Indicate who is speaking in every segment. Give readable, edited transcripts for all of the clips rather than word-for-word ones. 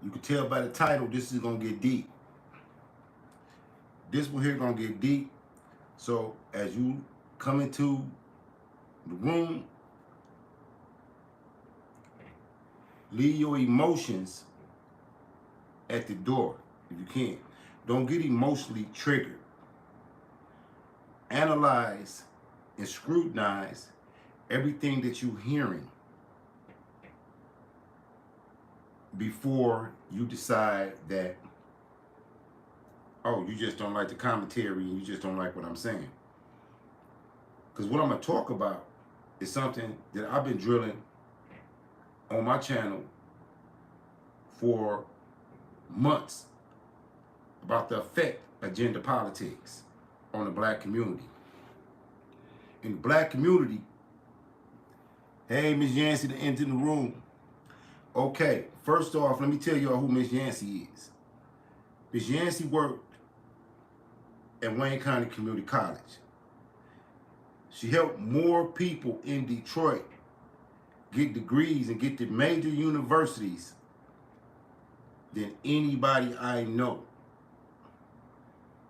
Speaker 1: You can tell by the title, this is gonna get deep. This one here gonna get deep. So as you come into the room, leave your emotions at the door if you can. Don't get emotionally triggered. Analyze and scrutinize everything that you're hearing before you decide that, oh, you just don't like the commentary and you just don't like what I'm saying. Because what I'm going to talk about is something that I've been drilling on my channel for months about the effect of gender politics on the black community. In the black community, hey, Miss Yancey, to enter the room. Okay, first off, let me tell y'all who Miss Yancey is. Miss Yancey worked at Wayne County Community College. She helped more people in Detroit get degrees and get to major universities than anybody I know.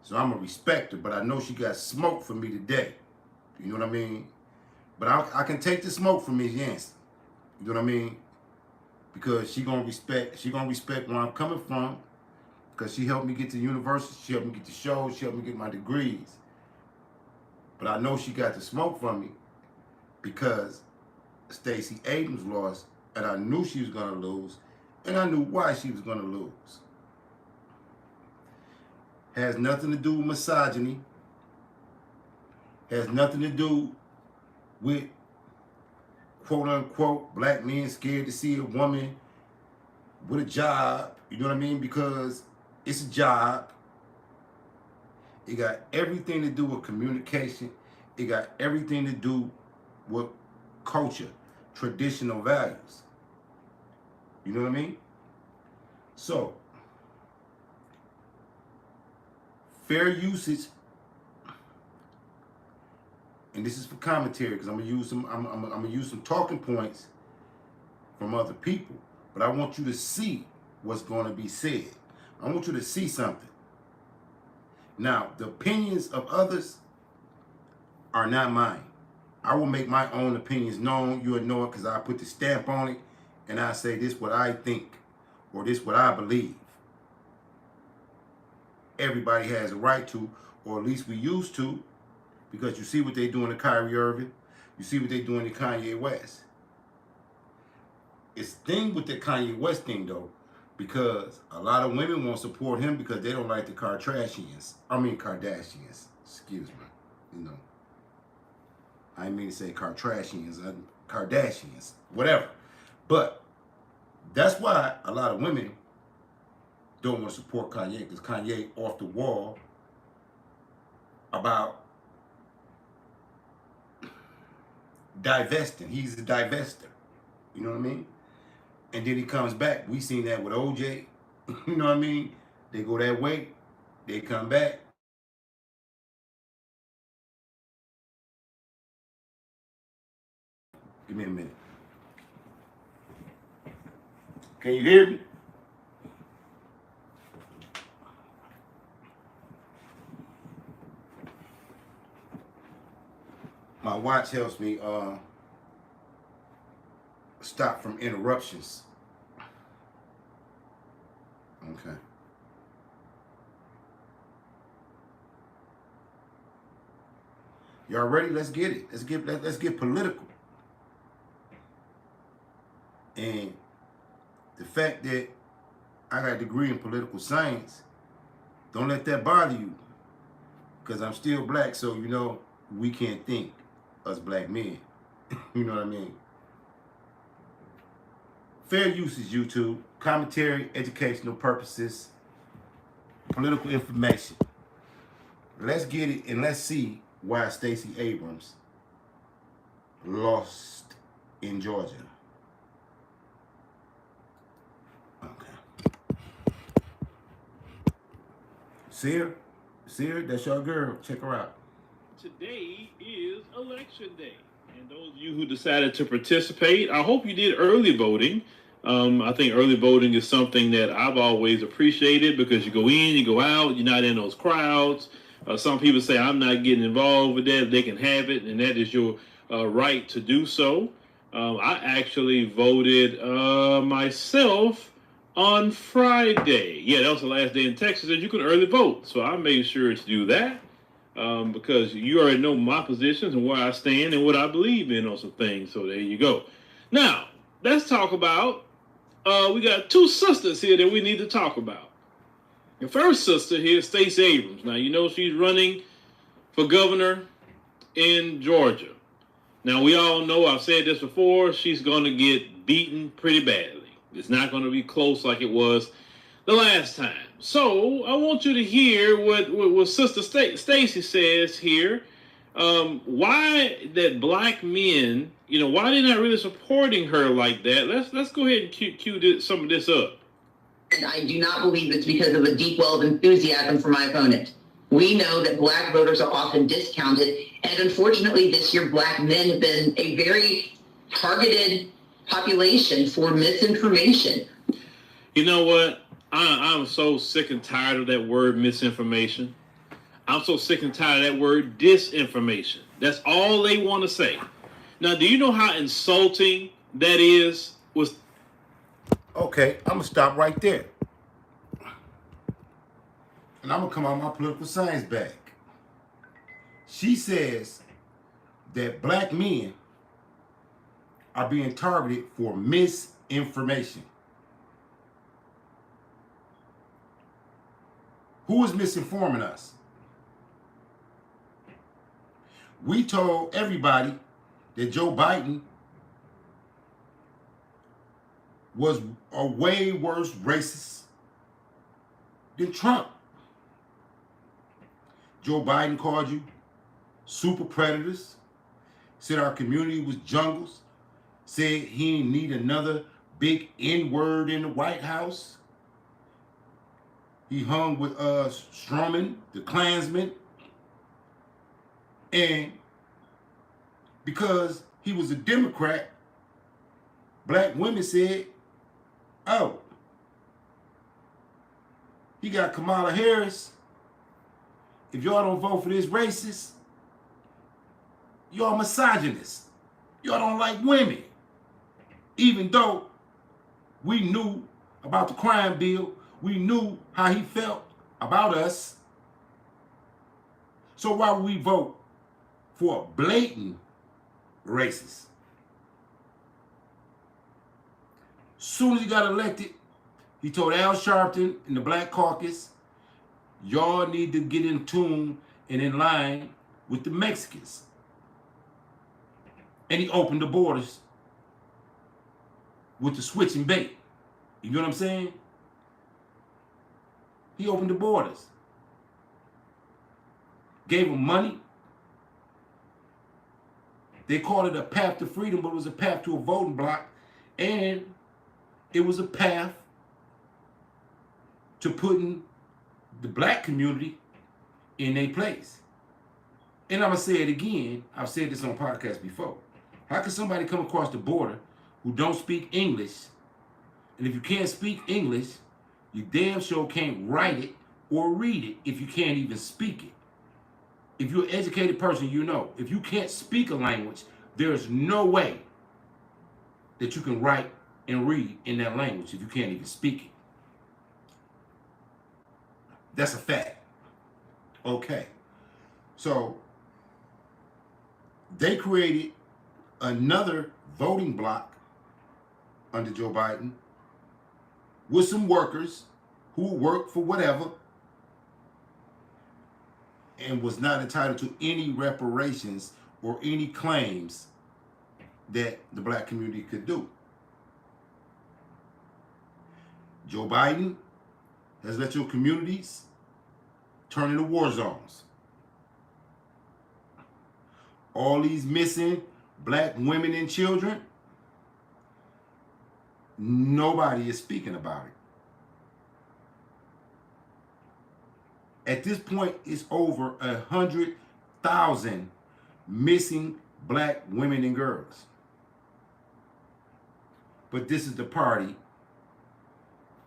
Speaker 1: So I'm a respecter, but I know she got smoke for me today. You know what I mean? But I can take the smoke from Miss Yancey. You know what I mean? Because she gonna respect where I'm coming from. Because she helped me get to university, she helped me get to shows, she helped me get my degrees. But I know she got the smoke from me because Stacey Abrams lost, and I knew she was gonna lose, and I knew why she was gonna lose. Has nothing to do with misogyny. Has nothing to do with quote unquote black men scared to see a woman with a job. You know what I mean? Because it's a job. It got everything to do with communication. It got everything to do with culture, traditional values. You know what I mean? So, fair usage, and this is for commentary because I'm gonna use some talking points from other people, but I want you to see what's going to be said. I want you to see something. Now, the opinions of others are not mine. I will make my own opinions known. You'll know it because I put the stamp on it and I say this what I think or this what I believe. Everybody has a right to, or at least we used to, because you see what they doing to Kyrie Irving. You see what they doing to Kanye West. It's thing with the Kanye West thing though, because a lot of women won't support him because they don't like the Kardashians. Excuse me. You know, I didn't mean to say Kardashians, whatever. But that's why a lot of women don't want to support Kanye, because Kanye off the wall about divesting. He's a divester. You know what I mean? And then he comes back. We seen that with OJ. You know what I mean? They go that way. They come back. Give me a minute. Can you hear me? My watch helps me stop from interruptions. Okay. Y'all ready? Let's get it. Let's get political. And the fact that I got a degree in political science, don't let that bother you. Because I'm still black, so you know we can't think, us black men. You know what I mean? Fair usage, YouTube, commentary, educational purposes, political information. Let's get it and let's see why Stacey Abrams lost in Georgia. Okay. See her? That's your girl. Check her out.
Speaker 2: Today is election day. And those of you who decided to participate, I hope you did early voting. I think early voting is something that I've always appreciated because you go in, you go out, you're not in those crowds. Some people say I'm not getting involved with that. They can have it, and that is your right to do so. I actually voted myself on Friday. Yeah, that was the last day in Texas that you can early vote. So I made sure to do that because you already know my positions and where I stand and what I believe in on some things. So there you go. Now, let's talk about, we got two sisters here that we need to talk about. The first sister here is Stacey Abrams. Now, you know she's running for governor in Georgia. Now, we all know, I've said this before, she's going to get beaten pretty badly. It's not going to be close like it was the last time. So, I want you to hear what Sister Stacey says here. Why that black men, why they're not really supporting her like that. Let's go ahead and cue some of this up.
Speaker 3: And I do not believe it's because of a deep well of enthusiasm for my opponent. We know that black voters are often discounted, and unfortunately this year black men have been a very targeted population for misinformation.
Speaker 2: You know what? I'm so sick and tired of that word misinformation. I'm so sick and tired of that word disinformation. That's all they want to say. Now, do you know how insulting that is?
Speaker 1: Okay, I'm going to stop right there. And I'm going to come out my political science bag. She says that black men are being targeted for misinformation. Who is misinforming us? We told everybody that Joe Biden was a way worse racist than Trump. Joe Biden called you super predators, said our community was jungles, said he didn't need another big N-word in the White House. He hung with Strowman, the Klansman. And because he was a Democrat, black women said, oh, he got Kamala Harris. If y'all don't vote for this racist, y'all misogynist. Y'all don't like women. Even though we knew about the crime bill, we knew how he felt about us. So why would we vote for a blatant racist? Soon as he got elected, he told Al Sharpton and the Black Caucus, y'all need to get in tune and in line with the Mexicans. And he opened the borders with the switch and bait. You know what I'm saying? He opened the borders. Gave them money. They called it a path to freedom, but it was a path to a voting block. And it was a path to putting the black community in their place. And I'm going to say it again. I've said this on podcasts before. How can somebody come across the border who don't speak English? And if you can't speak English, you damn sure can't write it or read it if you can't even speak it. If you're an educated person, you know, if you can't speak a language, there's no way that you can write and read in that language if you can't even speak it. That's a fact. Okay. So they created another voting block under Joe Biden with some workers who worked for whatever and was not entitled to any reparations or any claims that the black community could do. Joe Biden has let your communities turn into war zones. All these missing black women and children, nobody is speaking about it. At this point, it's over 100,000 missing black women and girls. but this is the party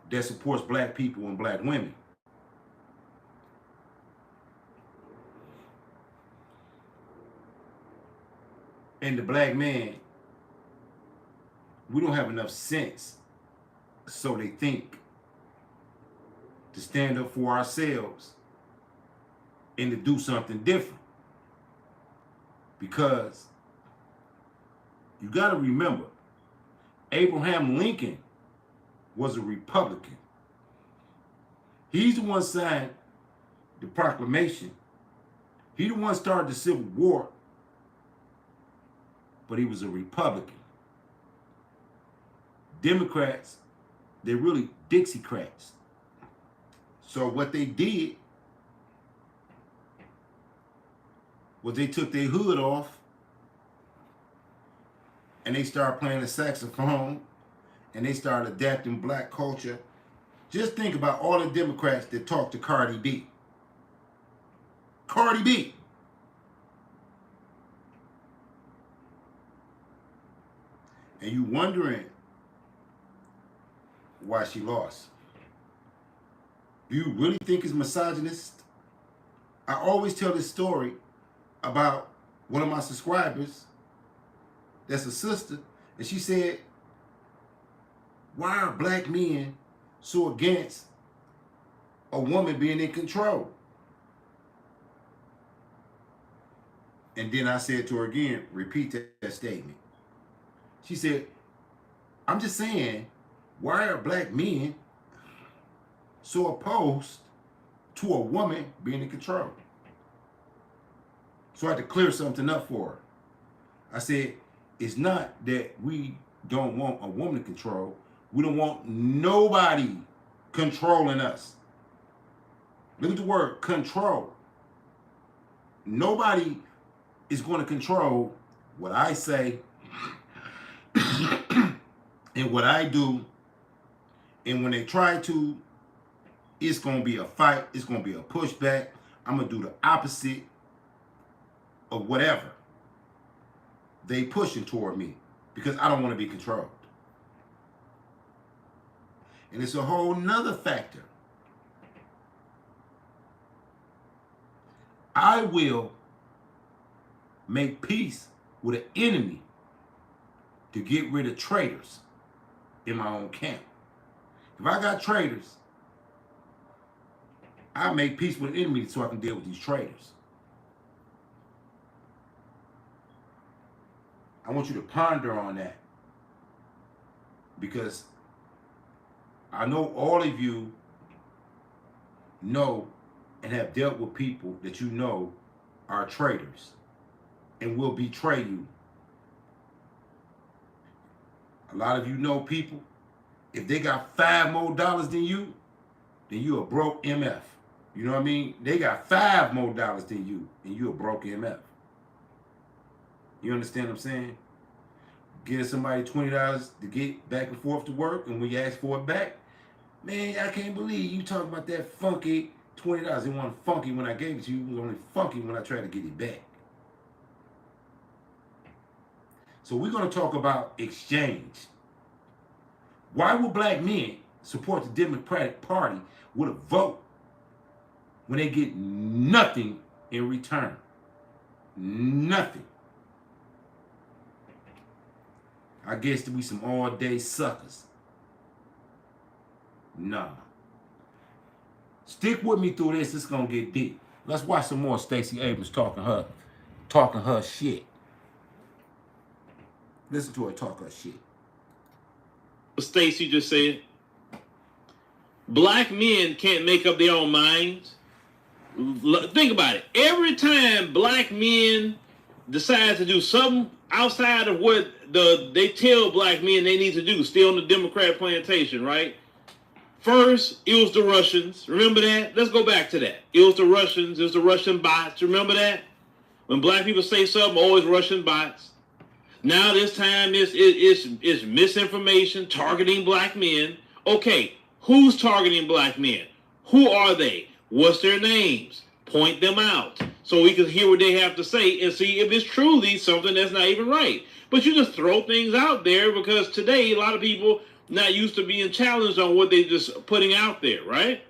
Speaker 1: that supports black people and black women. And the black man, we don't have enough sense, so they think, to stand up for ourselves and to do something different. Because you got to remember, Abraham Lincoln was a Republican. He's the one signed the proclamation. He the one started the Civil War, but he was a Republican. Democrats, they're really Dixiecrats. So what they did was they took their hood off and they started playing the saxophone and they started adapting black culture. Just think about all the Democrats that talk to Cardi B. Cardi B. And you wondering why she lost. Do you really think it's misogynist? I always tell this story about one of my subscribers that's a sister, and she said, why are black men so against a woman being in control? And then I said to her again, repeat that statement. She said, I'm just saying, why are black men so opposed to a woman being in control? So I had to clear something up for her. I said, it's not that we don't want a woman to control. We don't want nobody controlling us. Look at the word control. Nobody is going to control what I say and what I do. And when they try to, it's going to be a fight. It's going to be a pushback. I'm going to do the opposite of whatever they pushing toward me because I don't want to be controlled. And it's a whole nother factor. I will make peace with an enemy to get rid of traitors in my own camp. If I got traitors, I make peace with an enemy so I can deal with these traitors. I want you to ponder on that, because I know all of you know and have dealt with people that you know are traitors and will betray you. A lot of you know people, if they got $5 more than you a broke MF. You know what I mean? They got $5 more than you, and you a broke MF. You understand what I'm saying? Give somebody $20 to get back and forth to work, and when you ask for it back, man, I can't believe you talking about that funky $20. It wasn't funky when I gave it to you. It was only funky when I tried to get it back. So we're going to talk about exchange. Why would black men support the Democratic Party with a vote when they get nothing in return? Nothing. I guess to be some all-day suckers. Nah. Stick with me through this. It's gonna get deep. Let's watch some more Stacey Abrams talking her shit. Listen to her talk her shit.
Speaker 2: Stacey just said, black men can't make up their own minds. Think about it. Every time black men decide to do something outside of what they tell black men they need to do, stay on the Democrat plantation, right? First, it was the Russians. Remember that? Let's go back to that. It was the Russians. It was the Russian bots. Remember that? When black people say something, always Russian bots. Now this time it's misinformation, targeting black men. Okay, who's targeting black men? Who are they? What's their names? Point them out so we can hear what they have to say and see if it's truly something that's not even right. But you just throw things out there because today a lot of people not used to being challenged on what they just putting out there, right?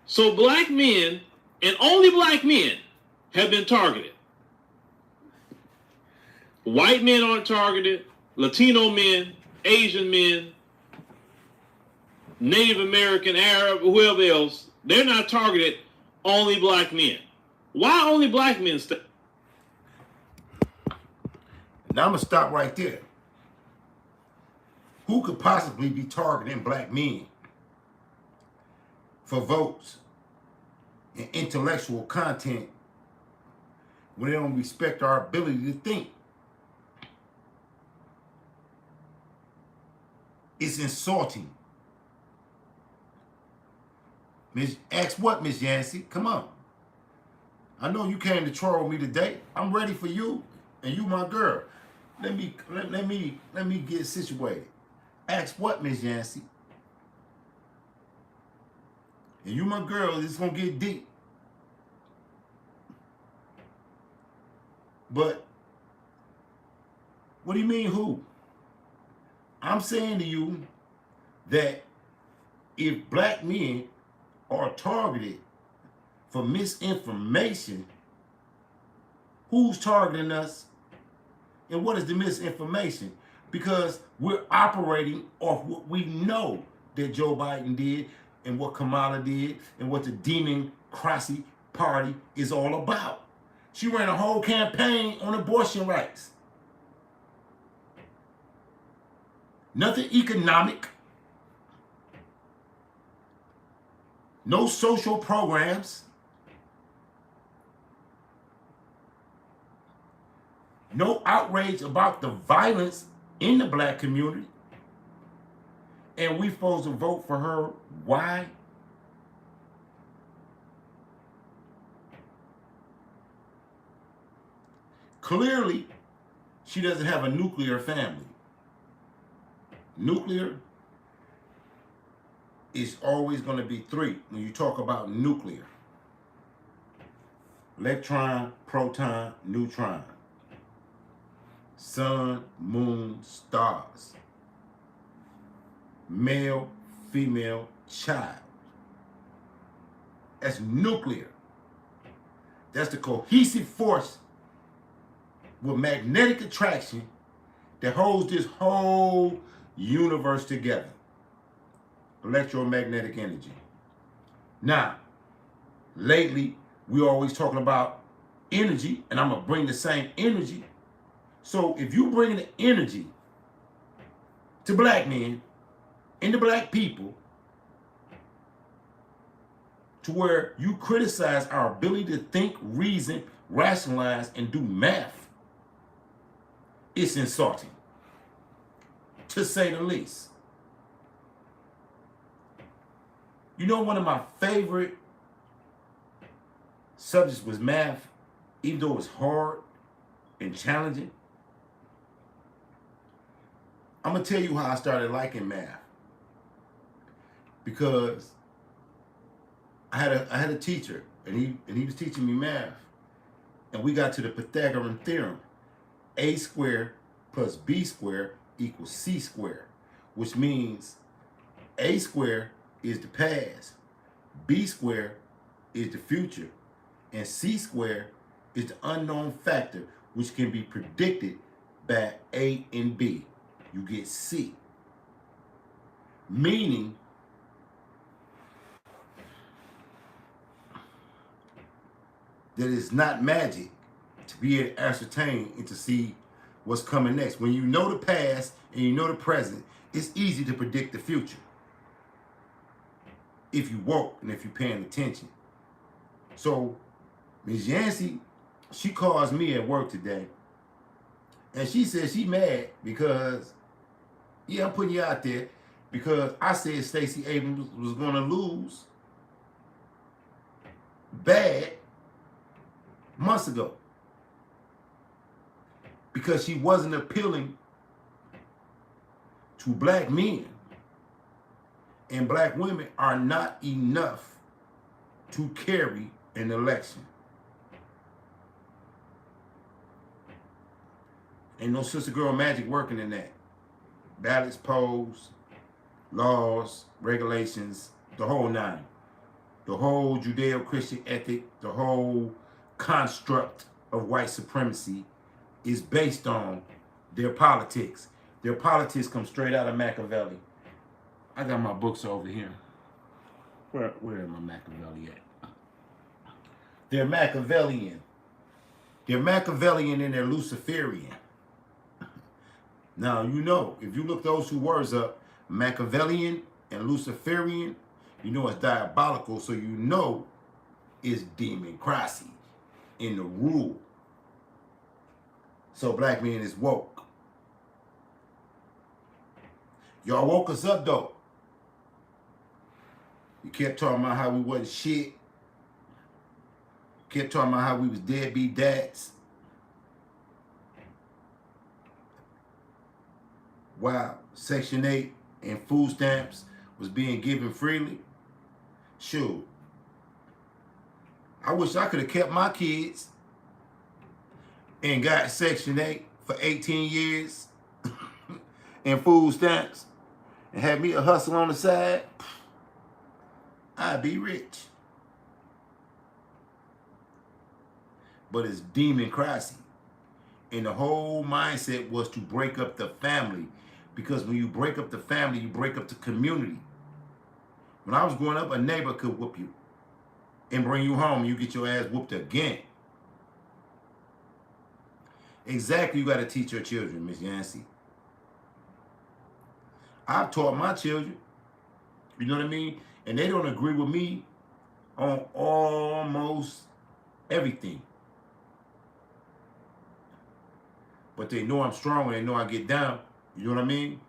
Speaker 2: So black men, and only black men, have been targeted. White men aren't targeted. Latino men, Asian men, Native American, Arab, whoever else, they're not targeted. Only black men. Why only black men?
Speaker 1: Now I'm going to stop right there. Who could possibly be targeting black men for votes and intellectual content when they don't respect our ability to think? It's insulting. Ask what, Miss Yancey? Come on. I know you came to troll me today. I'm ready for you, and you my girl. Let me get situated. Ask what, Miss Yancey? And you my girl, it's gonna get deep. But what do you mean who? I'm saying to you that if black men are targeted for misinformation, who's targeting us? And what is the misinformation? Because we're operating off what we know that Joe Biden did and what Kamala did and what the Democracy Party is all about. She ran a whole campaign on abortion rights. Nothing economic. No social programs. No outrage about the violence in the black community. And we supposed to vote for her. Why? Clearly, she doesn't have a nuclear family. Nuclear is always going to be three when you talk about nuclear. Electron, proton, neutron. Sun, moon, stars. Male, female, child. That's nuclear. That's the cohesive force with magnetic attraction that holds this whole universe together. Electromagnetic energy. Now, lately, we're always talking about energy, and I'm going to bring the same energy. So if you bring the energy to black men and to black people to where you criticize our ability to think, reason, rationalize, and do math, it's insulting, to say the least. You know, one of my favorite subjects was math, even though it was hard and challenging. I'm going to tell you how I started liking math. Because I had a teacher, and he was teaching me math. And we got to the Pythagorean theorem. A squared plus B squared equals C squared, which means A squared is the past, B squared is the future, and C squared is the unknown factor which can be predicted by A and B. You get C. Meaning that it's not magic to be able to ascertain and to see what's coming next. When you know the past and you know the present, it's easy to predict the future. If you woke and if you're paying attention. So, Ms. Yancey, she calls me at work today, and she says she mad because, yeah, I'm putting you out there, because I said Stacey Abrams was going to lose bad months ago because she wasn't appealing to black men, and black women are not enough to carry an election. Ain't no sister girl magic working in that. Ballots, polls, laws, regulations, the whole nine. The whole Judeo-Christian ethic, the whole construct of white supremacy is based on their politics. Their politics come straight out of Machiavelli. I got my books over here. Where am I Machiavelli at? They're Machiavellian. They're Machiavellian and they're Luciferian. Now, you know, if you look those two words up, Machiavellian and Luciferian, you know it's diabolical, so you know it's democracy in the rule. So black men is woke. Y'all woke us up, though. You kept talking about how we wasn't shit. Kept talking about how we was deadbeat dads. Wow, Section 8 and food stamps was being given freely. Sure. I wish I could have kept my kids and got Section 8 for 18 years and food stamps and had me a hustle on the side. I'd be rich. But it's democracy. And the whole mindset was to break up the family. Because when you break up the family, you break up the community. When I was growing up, a neighbor could whoop you and bring you home and you get your ass whooped again. Exactly, you got to teach your children, Miss Yancey. I've taught my children, you know what I mean? And they don't agree with me on almost everything. But they know I'm strong and they know I get down. You know what I mean?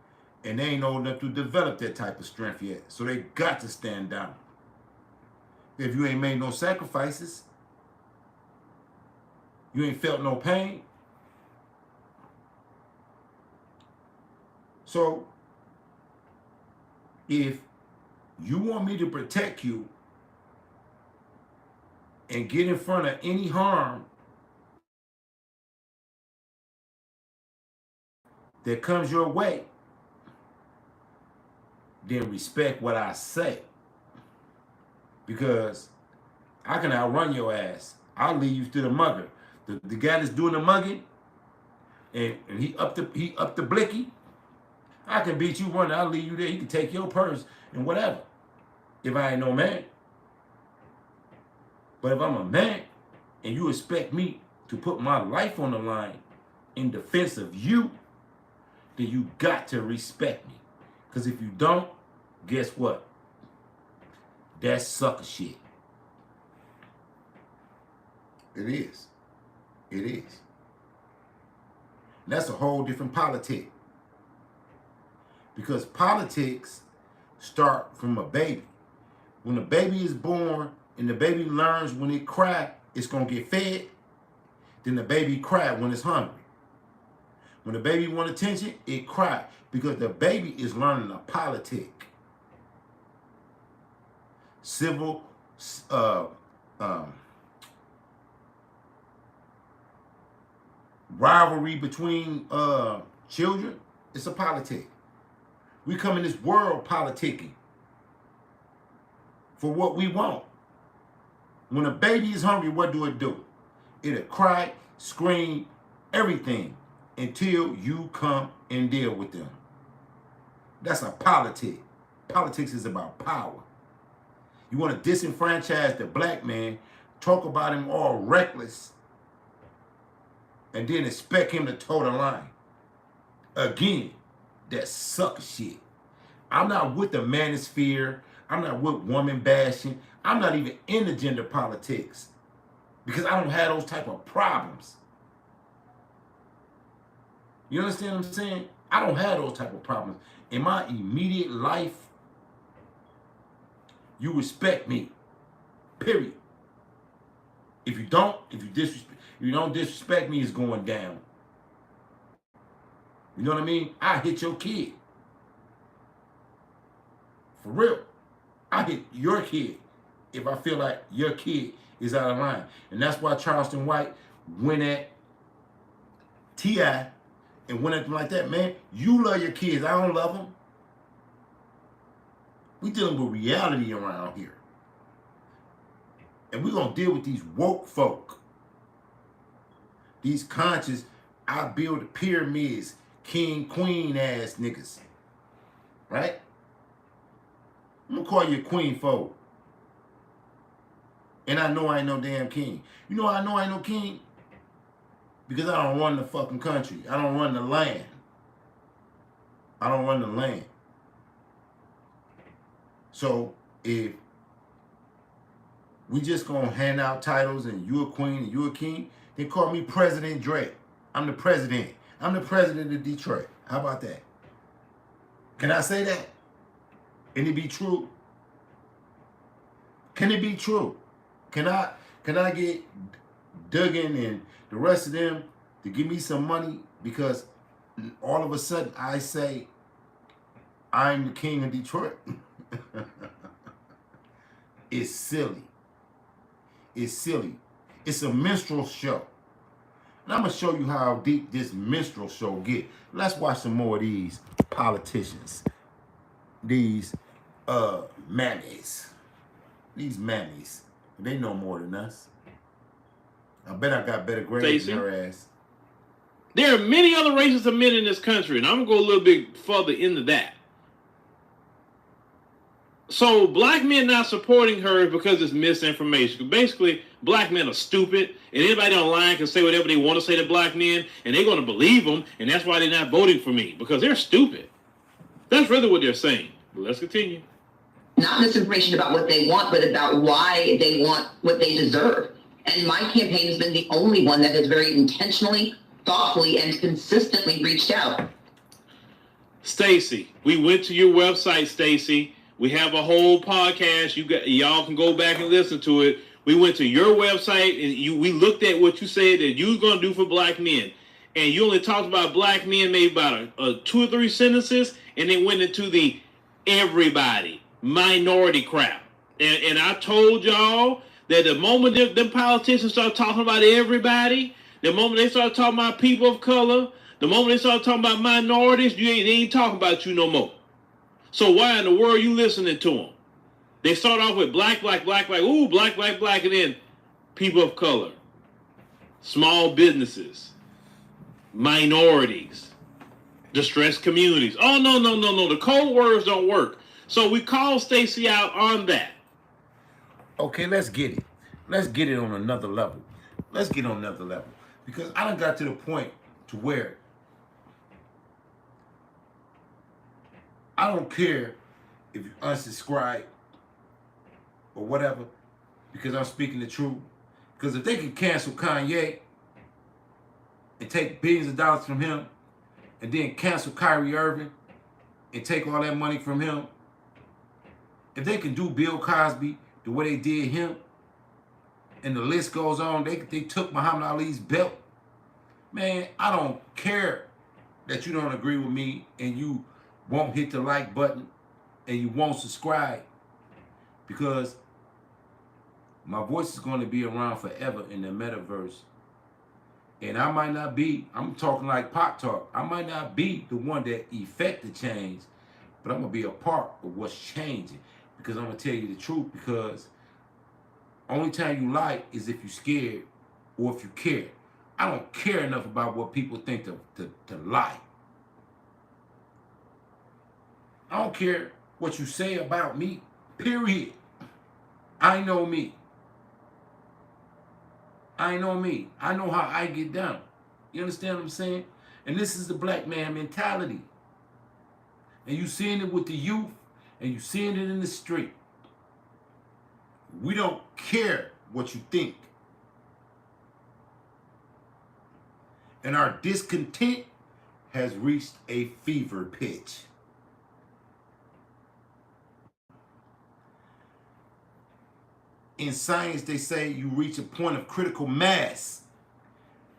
Speaker 1: And they ain't old enough to develop that type of strength yet. So they got to stand down. If you ain't made no sacrifices, you ain't felt no pain. So if you want me to protect you and get in front of any harm that comes your way, then respect what I say. Because I can outrun your ass. I'll leave you to the mugger. The guy that's doing the mugging, and he up the blicky, I can beat you running. I'll leave you there. He can take your purse and whatever. If I ain't no man. But if I'm a man and you expect me to put my life on the line in defense of you, then you got to respect me. Because if you don't, guess what? That's sucker shit. It is. It is. And that's a whole different politic. Because politics start from a baby. When a baby is born and the baby learns when it cries, it's going to get fed, then the baby cry when it's hungry. When the baby want attention, it cry because the baby is learning a politic. Civil rivalry between children, it's a politic. We come in this world politicking for what we want. When a baby is hungry, what do? It'll cry, scream, everything until you come and deal with them. That's a politic. Politics is about power. You want to disenfranchise the black man, talk about him all reckless, and then expect him to toe the line. Again, that's sucker shit. I'm not with the manosphere. I'm not with woman bashing. I'm not even into gender politics because I don't have those type of problems. You understand what I'm saying? I don't have those type of problems. In my immediate life, you respect me. Period. If you don't disrespect me, it's going down. You know what I mean? I hit your kid. For real. I hit your kid if I feel like your kid is out of line. And that's why Charleston White went at T.I. and went at them like that, man, you love your kids. I don't love them. We dealing with reality around here. And we're going to deal with these woke folk. These conscious, I build pyramids, king, queen ass niggas. Right? I'm going to call you a queen folk. And I know I ain't no damn king. You know how I know I ain't no king? Because I don't run the fucking country. I don't run the land. I don't run the land. So if we just gonna hand out titles and you a queen and you a king, they call me President Drake. I'm the president. I'm the president of Detroit. How about that? Can I say that? Can it be true? Can it be true? Can I get Duggan and the rest of them to give me some money because all of a sudden I say I'm the king of Detroit? It's silly. It's silly. It's a minstrel show. And I'm going to show you how deep this minstrel show get. Let's watch some more of these politicians. These mammies. These mammies. They know more than us. I bet I got better grades than her ass.
Speaker 2: There are many other races of men in this country, and I'm going to go a little bit further into that. So black men not supporting her because it's misinformation. Basically, black men are stupid, and anybody online can say whatever they want to say to black men, and they're going to believe them, and that's why they're not voting for me, because they're stupid. That's really what they're saying. But let's continue.
Speaker 3: Not misinformation about what they want, but about why they want what they deserve. And my campaign has been the only one that has very intentionally, thoughtfully, and consistently reached out.
Speaker 2: Stacey, we went to your website, Stacey. We have a whole podcast. Y'all can go back and listen to it. We went to your website and we looked at what you said that you was going to do for black men. And you only talked about black men maybe about a 2 or 3 sentences, and then went into the everybody, minority crowd. And I told y'all that the moment them politicians start talking about everybody, the moment they start talking about people of color, the moment they start talking about minorities, they ain't talking about you no more. So why in the world are you listening to them? They start off with black, ooh, black, and then people of color, small businesses, minorities, distressed communities. Oh, no. The code words don't work. So we call Stacey out on that.
Speaker 1: Okay, let's get it. Let's get it on another level. Let's get on another level. Because I done got to the point to where I don't care if you unsubscribe or whatever, because I'm speaking the truth. Because if they can cancel Kanye and take billions of dollars from him, and then cancel Kyrie Irving and take all that money from him, if they can do Bill Cosby the way they did him, and the list goes on, they took Muhammad Ali's belt. Man, I don't care that you don't agree with me and you won't hit the like button and you won't subscribe, because my voice is going to be around forever in the metaverse. And I might not be, I'm talking like Pop Talk, I might not be the one that effect the change, but I'm going to be a part of what's changing, because I'm going to tell you the truth, because only time you lie is if you're scared or if you care. I don't care enough about what people think to lie. I don't care what you say about me, period. I know me. I know me. I know how I get down. You understand what I'm saying? And this is the black man mentality. And you seeing it with the youth, and you seeing it in the street. We don't care what you think. And our discontent has reached a fever pitch. In science, they say you reach a point of critical mass.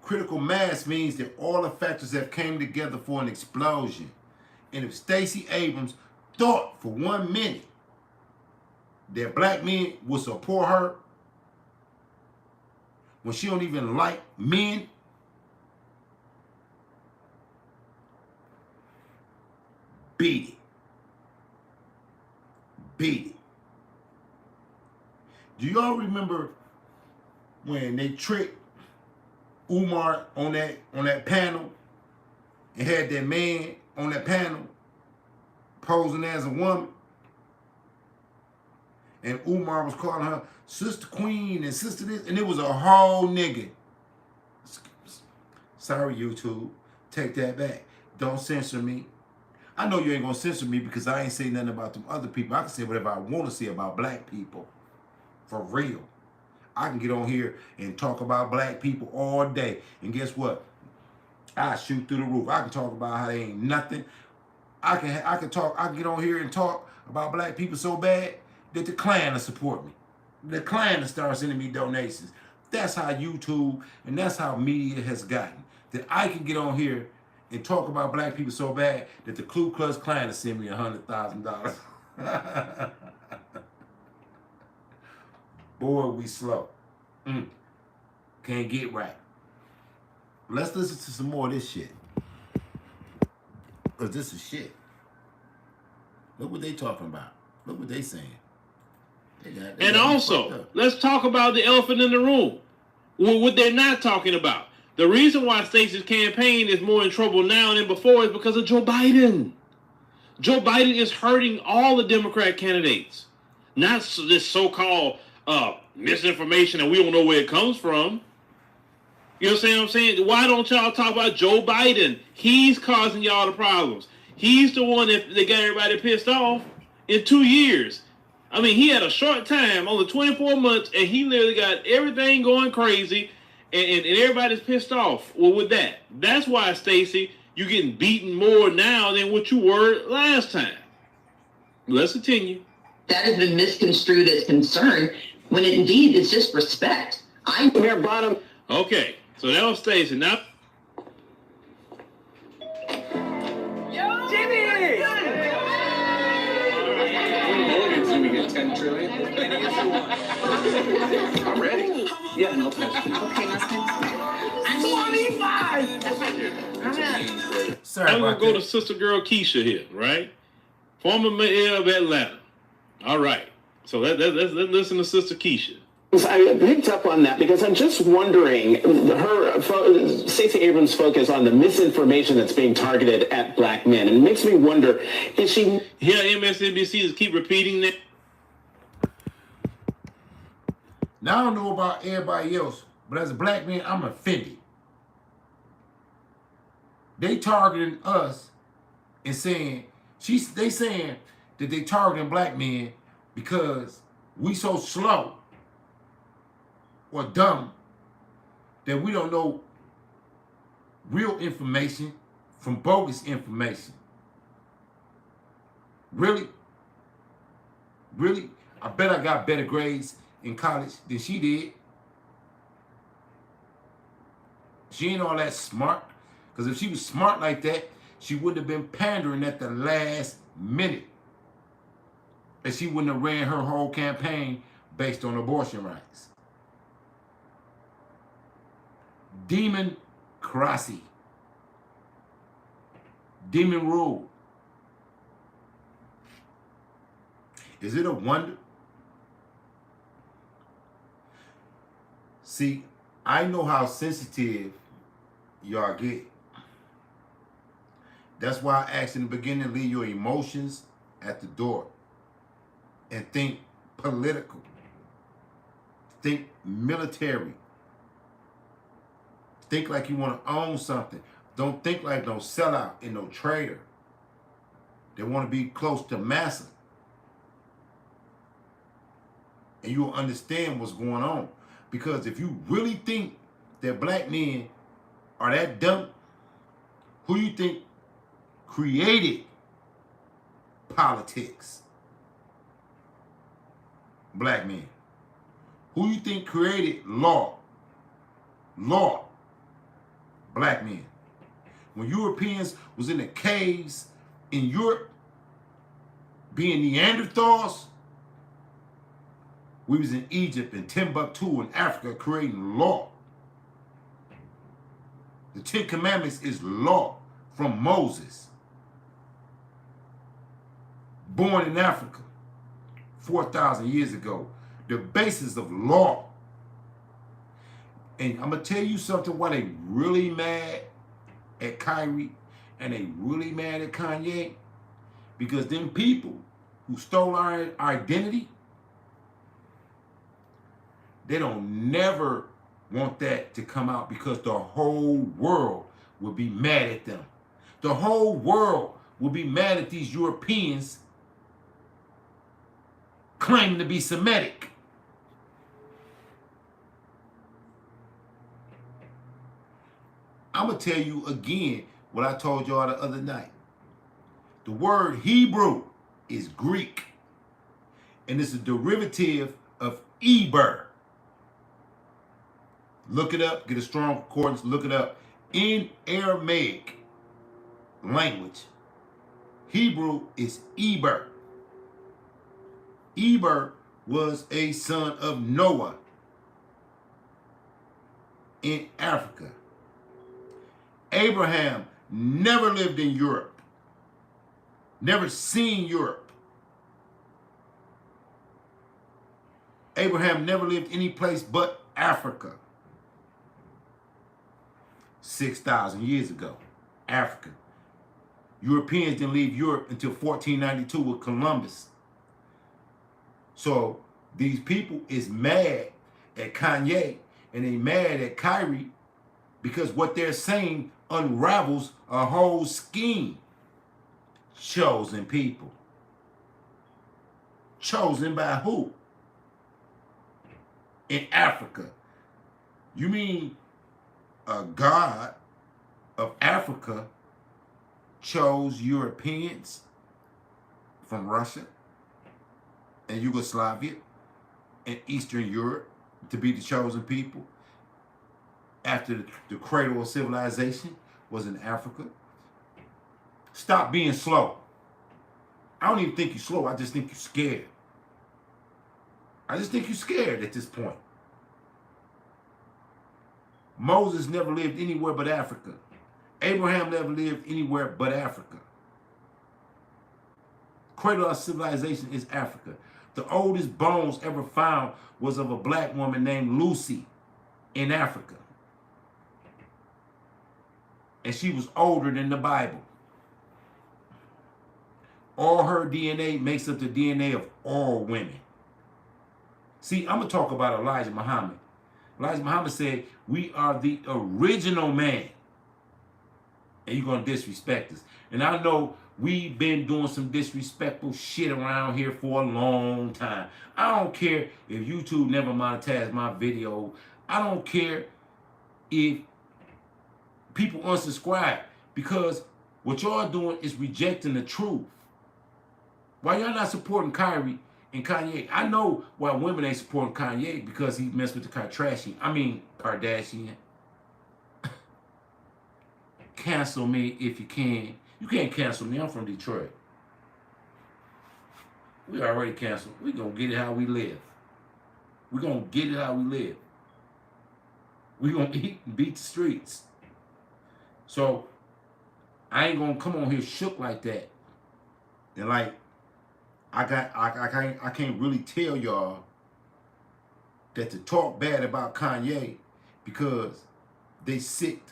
Speaker 1: Critical mass means that all the factors have came together for an explosion. And if Stacey Abrams thought for 1 minute that black men would support her when she don't even like men, beat it. Beat it. Do y'all remember when they tricked Umar on that panel and had that man on that panel posing as a woman? And Umar was calling her Sister Queen and Sister this, and it was a whole nigga. Sorry, YouTube. Take that back. Don't censor me. I know you ain't gonna censor me because I ain't saying nothing about them other people. I can say whatever I want to say about black people. For real. I can get on here and talk about black people all day. And guess what? I shoot through the roof. I can talk about how they ain't nothing. I can get on here and talk about black people so bad that the Klan will support me. The Klan will start sending me donations. That's how YouTube and that's how media has gotten. That I can get on here and talk about black people so bad that the Ku Klux Klan will send me $100,000. Boy, we slow. Can't get right. Let's listen to some more of this shit. Because this is shit. Look what they talking about. Look what they saying.
Speaker 2: And also, let's talk about the elephant in the room. What they're not talking about. The reason why Stacey's campaign is more in trouble now than before is because of Joe Biden. Joe Biden is hurting all the Democrat candidates. Not this so-called misinformation and we don't know where it comes from. You know what I'm saying? Why don't y'all talk about Joe Biden? He's causing y'all the problems. He's the one that got everybody pissed off in 2 years. I mean, he had a short time, only 24 months, and he literally got everything going crazy, and everybody's pissed off. Well, with that, that's why, Stacey, you're getting beaten more now than what you were last time. Let's continue.
Speaker 3: That has been misconstrued as concern, when indeed it's just respect. I'm Mayor Bottom.
Speaker 2: Okay, so that was Stacey. Now,
Speaker 4: Jimmy! We get 10 trillion. I'm ready. Yeah, no question. Okay, let's go. 25!
Speaker 1: Sorry
Speaker 2: I'm
Speaker 1: about
Speaker 2: going to go
Speaker 1: that.
Speaker 2: to Sister Girl Keisha here, right? Former mayor of Atlanta. All right. So let's listen to Sister Keisha.
Speaker 5: I picked up on that because I'm just wondering, Stacey Abrams' focus on the misinformation that's being targeted at black men. And it makes me wonder, is she...
Speaker 2: Here, MSNBC is keep repeating that.
Speaker 1: Now I don't know about everybody else, but as a black man, I'm offended. They targeting us and saying, they saying that they targeting black men because we so slow or dumb that we don't know real information from bogus information. Really? Really? I bet I got better grades in college than she did. She ain't all that smart. Because if she was smart like that, she wouldn't have been pandering at the last minute. And she wouldn't have ran her whole campaign based on abortion rights. Democracy. Demon rule. Is it a wonder? See, I know how sensitive y'all get. That's why I asked in the beginning, leave your emotions at the door and think political. Think military. Think like you want to own something. Don't think like no sellout and no traitor. They want to be close to massa. And you'll understand what's going on. Because if you really think that black men are that dumb, who you think created politics? Black men. Who you think created law? Law. Black men. When Europeans was in the caves in Europe being Neanderthals, we was in Egypt and Timbuktu in Africa creating law. The 10 Commandments is law from Moses. born in Africa 4,000 years ago. The basis of law. And I'm going to tell you something why they really mad at Kyrie and they really mad at Kanye. Because them people who stole our identity, they don't never want that to come out because the whole world will be mad at them. The whole world will be mad at these Europeans claiming to be Semitic. I'm going to tell you again what I told y'all the other night. The word Hebrew is Greek, and it's a derivative of Eber. Look it up, get a strong concordance, look it up. In Aramaic language, Hebrew is Eber. Eber was a son of Noah in Africa. Abraham never lived in Europe, never seen Europe. Abraham never lived any place but Africa. 6,000 years ago, Africa. Europeans didn't leave Europe until 1492 with Columbus. So these people is mad at Kanye and they mad at Kyrie because what they're saying unravels a whole scheme. Chosen people. Chosen by who? In Africa. You mean a god of Africa chose Europeans from Russia and Yugoslavia and Eastern Europe to be the chosen people after the cradle of civilization was in Africa? Stop being slow. I don't even think you're slow. I just think you're scared. I just think you're scared at this point. Moses never lived anywhere but Africa. Abraham never lived anywhere but Africa. Cradle of civilization is Africa. The oldest bones ever found was of a black woman named Lucy in Africa. And she was older than the Bible. All her DNA makes up the DNA of all women. See, I'm going to talk about Elijah Muhammad. Elijah Muhammad said, we are the original man. And you're going to disrespect us. And I know we've been doing some disrespectful shit around here for a long time. I don't care if YouTube never monetized my video. I don't care if people unsubscribe. Because what y'all doing is rejecting the truth. Why y'all not supporting Kyrie and Kanye? I know why women ain't supporting Kanye because he messed with the Kardashian. Cancel me if you can. You can't cancel me. I'm from Detroit. We already canceled. We gonna get it how we live. We gonna get it how we live. We gonna eat and beat the streets. So I ain't gonna come on here shook like that. And like I can't really tell y'all that to talk bad about Kanye because they sicked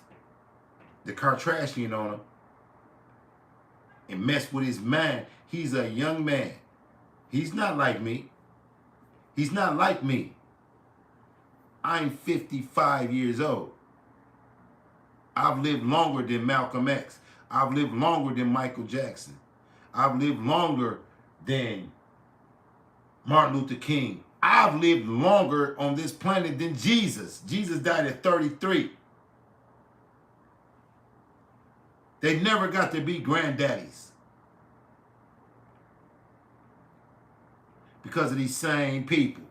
Speaker 1: the Kardashian on him and messed with his mind. He's a young man. He's not like me. He's not like me. I'm 55 years old. I've lived longer than Malcolm X. I've lived longer than Michael Jackson. I've lived longer than Martin Luther King. I've lived longer on this planet than Jesus. Jesus died at 33. They never got to be granddaddies because of these same people.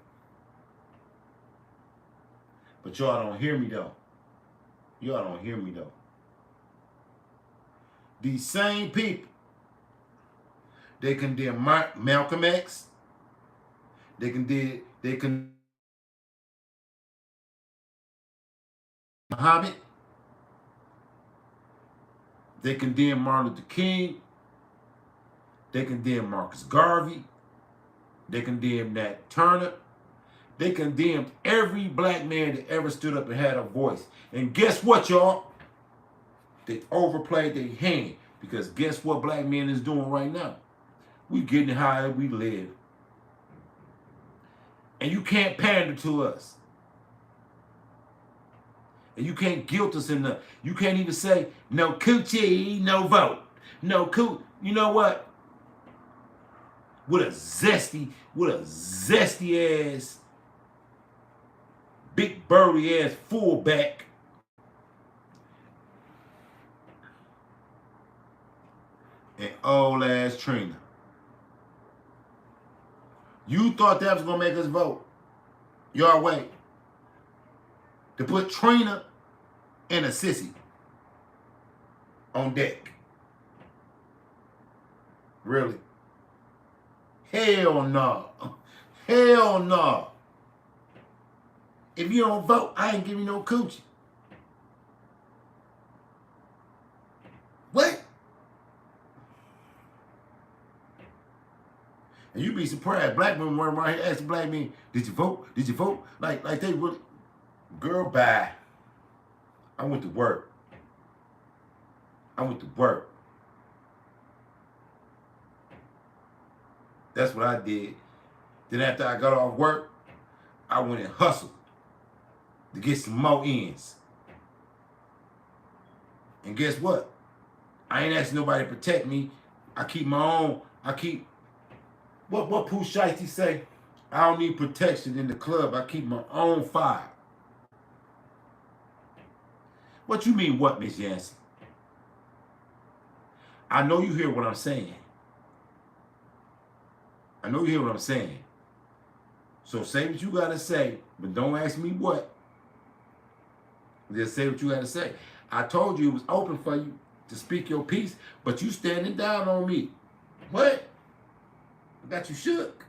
Speaker 1: But y'all don't hear me though. Y'all don't hear me though. These same people, they condemn Malcolm X. They condemn Muhammad. They condemn Martin Luther King. They condemn Marcus Garvey. They condemned Nat Turner. They condemned every black man that ever stood up and had a voice. And guess what, y'all? They overplayed their hand. Because guess what black men is doing right now? We getting higher, we live. And you can't pander to us. And you can't guilt us enough. You can't even say, no coochie, no vote. No cool. You know what? With a zesty ass, big burly ass fullback. And old ass Trina. You thought that was gonna make us vote. Y'all wait. To put Trina and a sissy on deck. Really? Hell no. Hell no. If you don't vote, I ain't giving you no coochie. What? And you be surprised. Black women run around here asking black men, did you vote? Did you vote? Like they really. Girl, bye. I went to work. I went to work. That's what I did. Then after I got off work, I went and hustled to get some more ends. And guess what? I ain't asking nobody to protect me. I keep my own. I keep. What Pooh Shiesty say? I don't need protection in the club. I keep my own fire. What you mean what, Miss Yancey? I know you hear what I'm saying. I know you hear what I'm saying. So say what you gotta say, but don't ask me what. Just say what you gotta say. I told you it was open for you to speak your piece, but you standing down on me. What? I got you shook.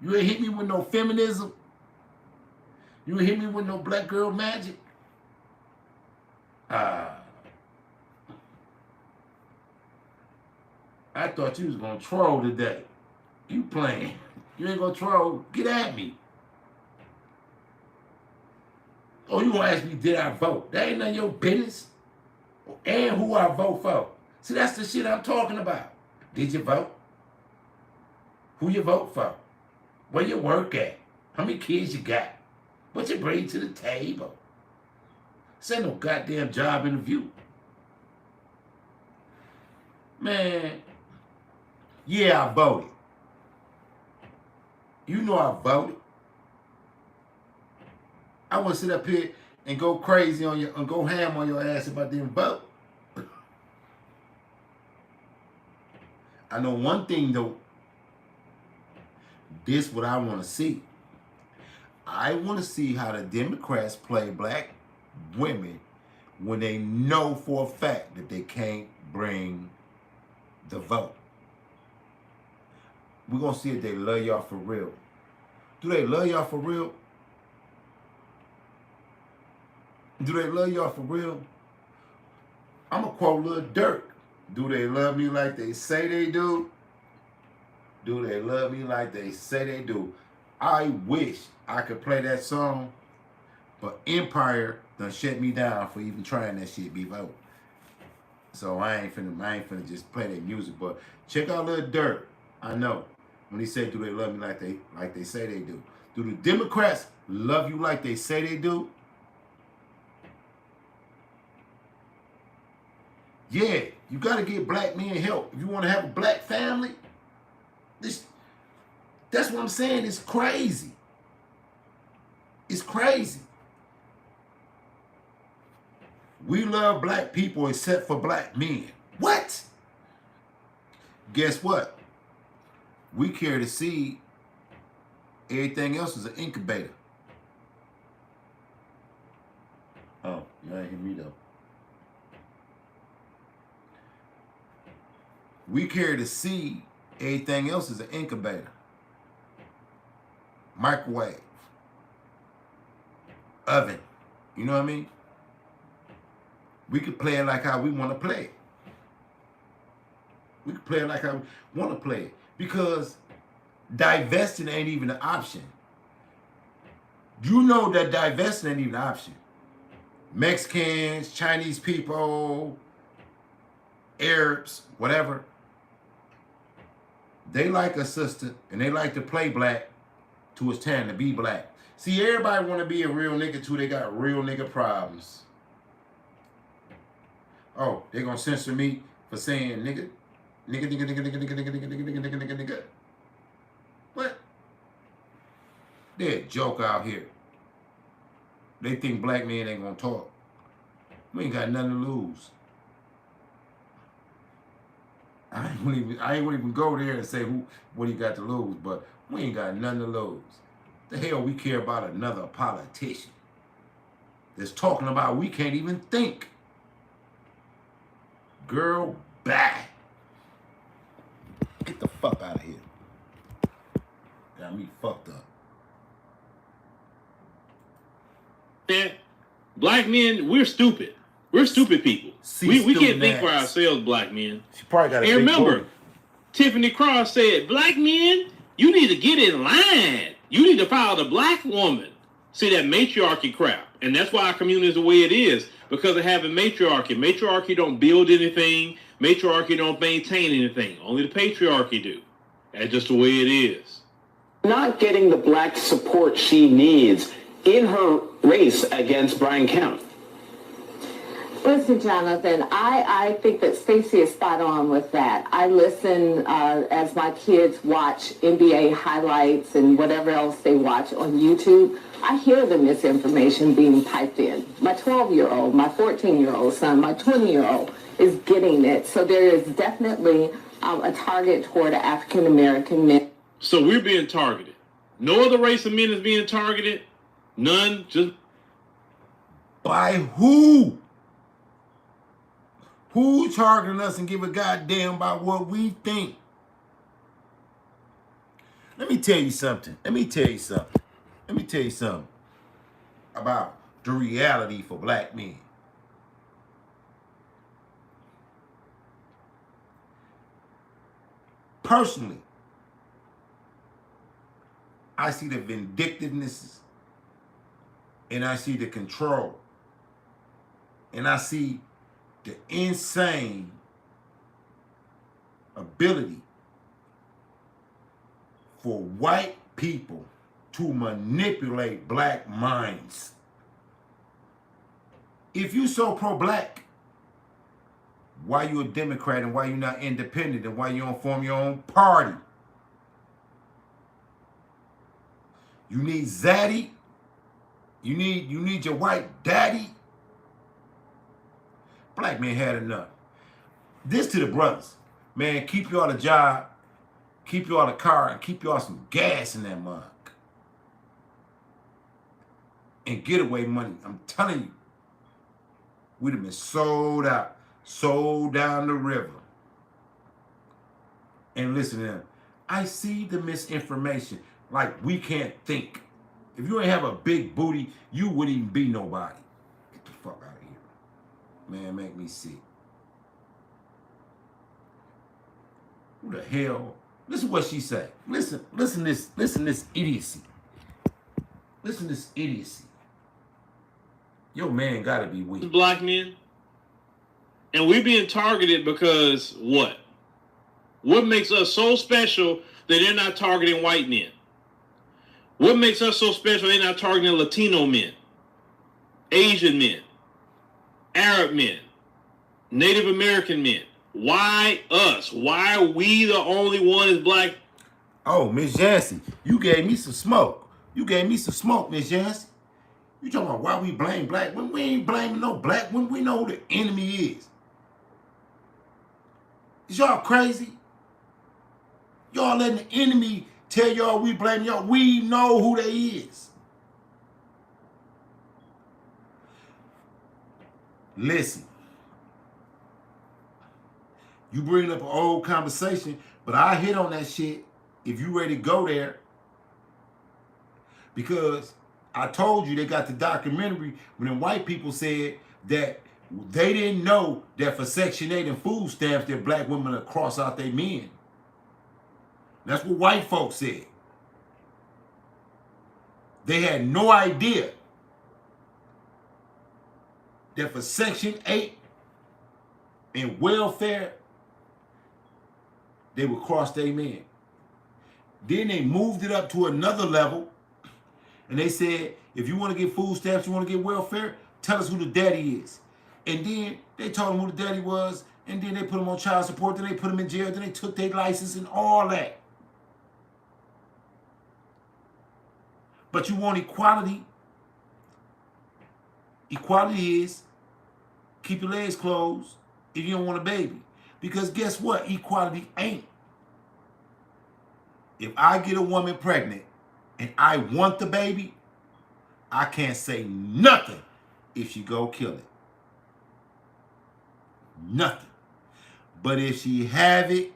Speaker 1: You ain't hit me with no feminism. You ain't hit me with no black girl magic. I thought you was gonna troll today. You playing. You ain't gonna troll. Get at me. Oh, you gonna ask me, did I vote? That ain't none of your business. And who I vote for. See, that's the shit I'm talking about. Did you vote? Who you vote for? Where you work at? How many kids you got? What you bring to the table? This ain't no goddamn job interview. Man, yeah, I voted. You know I voted. I want to sit up here and go crazy on you and go ham on your ass if I didn't vote. I know one thing though. This what I want to see. I want to see how the Democrats play black women when they know for a fact that they can't bring the vote. We're going to see if they love y'all for real. Do they love y'all for real? Do they love y'all for real? I'm going to quote Lil Durk. Do they love me like they say they do? Do they love me like they say they do? I wish I could play that song, but Empire done shut me down for even trying that shit, B-Vote. So I ain't finna just play that music, but check out Lil Durk. I know. When he said, do they love me like they say they do? Do the Democrats love you like they say they do? Yeah, you gotta get black men help. If you wanna have a black family, that's what I'm saying. It's crazy. It's crazy. We love black people except for black men. What? Guess what? We carry the seed. Everything else is an incubator. Oh, you ain't hear me though. We carry the seed. Everything else is an incubator. Microwave. Oven. You know what I mean? We could play it like how we want to play it. We can play it like I want to play it. Because divesting ain't even an option. You know that divesting ain't even an option. Mexicans, Chinese people, Arabs, whatever, they like a sister and they like to play black to its time to be black. See, everybody want to be a real nigga too. They got real nigga problems. Oh, they gonna censor me for saying nigga. Nigga. What? They're a joke out here. They think black men ain't gonna talk. We ain't got nothing to lose. I ain't gonna even go there and say what he got to lose, but we ain't got nothing to lose. The hell we care about another politician that's talking about we can't even think. Girl, bye. Get the fuck out of here. Got me fucked up.
Speaker 2: That black men, we're stupid. We're stupid people. We can't think for ourselves, black men.
Speaker 1: She probably got a
Speaker 2: and
Speaker 1: big
Speaker 2: remember,
Speaker 1: booty.
Speaker 2: Tiffany Cross said, black men, you need to get in line. You need to follow the black woman. See that matriarchy crap. And that's why our community is the way it is. Because of having matriarchy. Matriarchy don't build anything. Matriarchy don't maintain anything. Only the patriarchy do. That's just the way it is.
Speaker 5: Not getting the black support she needs in her race against Brian Kemp.
Speaker 6: Listen, Jonathan, I think that Stacey is spot on with that. I listen as my kids watch NBA highlights and whatever else they watch on YouTube. I hear the misinformation being typed in. My 12-year-old, my 14-year-old son, my 20-year-old is getting it. So there is definitely a target toward African-American men.
Speaker 2: So we're being targeted. No other race of men is being targeted. None. Just
Speaker 1: by who? Who targeting us and give a goddamn about what we think? Let me tell you something about the reality for black men. Personally, I see the vindictiveness and I see the control and I see the insane ability for white people to manipulate black minds. If you so pro-black, why you a Democrat and why you not independent and why you don't form your own party? You need zaddy? You need your white daddy? Black men had enough. This to the brothers. Man, keep y'all a job, keep y'all a car, and keep y'all some gas in that mug. And getaway money, I'm telling you, we'd have been sold out, sold down the river. And listen to them. I see the misinformation. Like we can't think. If you ain't have a big booty, you wouldn't even be nobody. Get the fuck out of here. Man, make me sick. Who the hell? Listen what she say. Listen this idiocy. Listen this idiocy. Your man gotta be weak.
Speaker 2: Black men. And we're being targeted because what? What makes us so special that they're not targeting white men? What makes us so special they're not targeting Latino men, Asian men, Arab men, Native American men? Why us? Why are we the only one as black?
Speaker 1: Oh, Miss Yancey, you gave me some smoke. You gave me some smoke, Miss Yancey. You talking about why we blame black when we ain't blaming no black when we know who the enemy is. Is y'all crazy? Y'all letting the enemy tell y'all we blame y'all. We know who they is. Listen. You bring up an old conversation, but I hit on that shit if you ready to go there. Because I told you they got the documentary when the white people said that They didn't know that for Section 8 and food stamps that black women would cross out their men. That's what white folks said. They had no idea that for Section 8 and welfare, they would cross their men. Then they moved it up to another level, and they said, if you want to get food stamps, you want to get welfare, tell us who the daddy is. And then they told him who the daddy was, and then they put him on child support, then they put him in jail, then they took their license and all that. But you want equality. Equality is keep your legs closed if you don't want a baby. Because guess what? Equality ain't. If I get a woman pregnant and I want the baby, I can't say nothing if she go kill it. Nothing. But if she have it,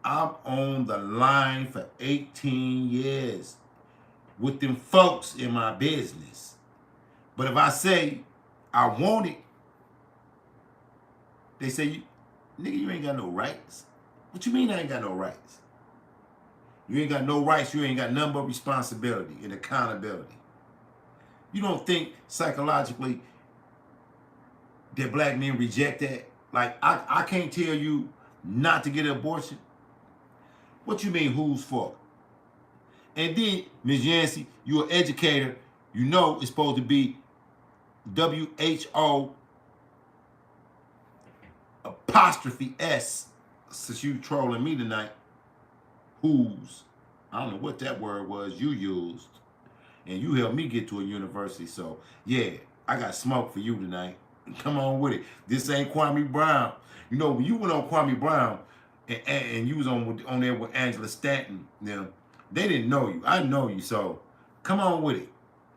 Speaker 1: I'm on the line for 18 years with them folks in my business. But if I say I want it, they say, nigga, you ain't got no rights. What you mean I ain't got no rights? You ain't got no rights, you ain't got none but responsibility and accountability. You don't think psychologically that black men reject that? Like, I can't tell you not to get an abortion. What you mean, whose fault? And then, Ms. Yancey, you're an educator. You know it's supposed to be WHO apostrophe S, since you trolling me tonight. Whose? I don't know what that word was you used. And you helped me get to a university. So, yeah, I got smoke for you tonight. Come on with it. This ain't Kwame Brown. You know, when you went on Kwame Brown and you was on there with Angela Stanton, now, they didn't know you. I know you. So, come on with it.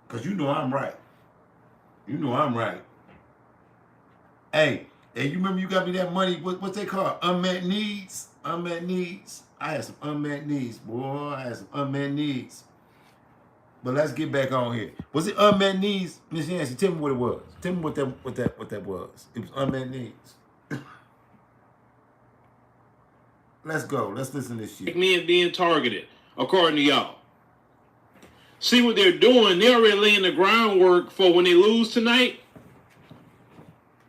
Speaker 1: Because you know I'm right. You know I'm right. Hey, you remember you got me that money, what's they call? Unmet needs? Unmet needs. I had some unmet needs, boy. I had some unmet needs. But let's get back on here. Was it unmet needs, Miss Yancey? Tell me what it was. Tell me what that was. It was unmet needs. Let's go. Let's listen to this shit.
Speaker 2: Men being targeted, according to y'all. See what they're doing? They're already laying the groundwork for when they lose tonight.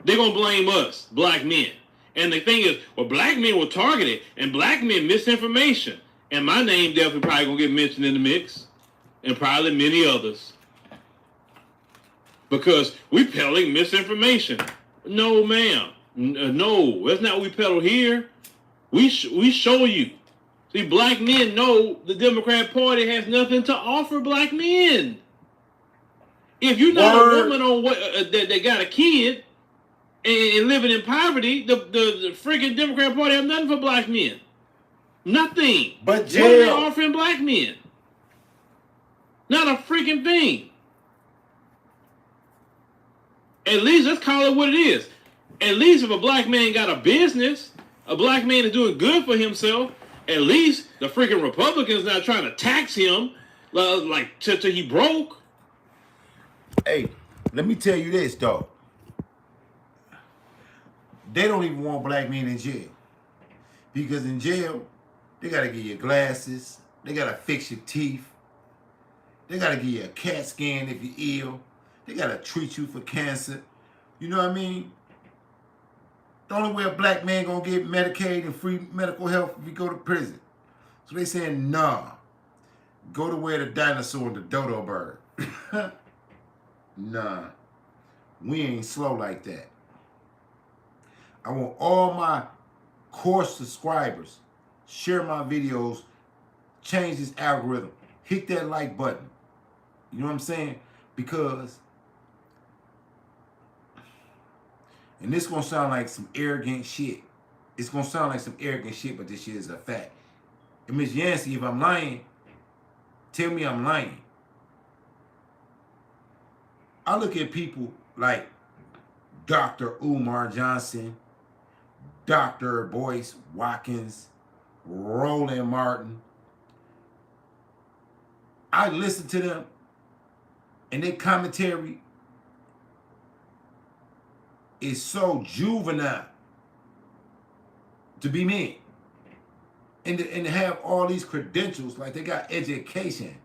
Speaker 2: They're going to blame us, black men. And the thing is, well, black men were targeted, and black men misinformation. And my name definitely probably going to get mentioned in the mix. And probably many others. Because we peddling misinformation. No, ma'am. No, that's not what we peddle here. We show you. See, black men know the Democrat Party has nothing to offer black men. If you're not a woman on that got a kid and living in poverty, the freaking Democrat Party have nothing for black men. Nothing.
Speaker 1: But jail.
Speaker 2: What are they offering black men? Not a freaking thing. At least let's call it what it is. At least if a black man got a business, a black man is doing good for himself, at least the freaking Republicans not trying to tax him like till he broke.
Speaker 1: Hey, let me tell you this, though. They don't even want black men in jail. Because in jail, they got to give you glasses. They got to fix your teeth. They got to give you a CAT scan if you're ill. They got to treat you for cancer. You know what I mean? The only way a black man going to get Medicaid and free medical health if you go to prison. So they saying, nah. Go to where the dinosaur and the dodo bird. Nah. We ain't slow like that. I want all my core subscribers, share my videos, change this algorithm, hit that like button. You know what I'm saying? Because, and this gonna sound like some arrogant shit. It's gonna sound like some arrogant shit, but this shit is a fact. And Ms. Yancey, if I'm lying, tell me I'm lying. I look at people like Dr. Umar Johnson, Dr. Boyce Watkins, Roland Martin. I listen to them and their commentary is so juvenile to be men. And to have all these credentials, like they got education.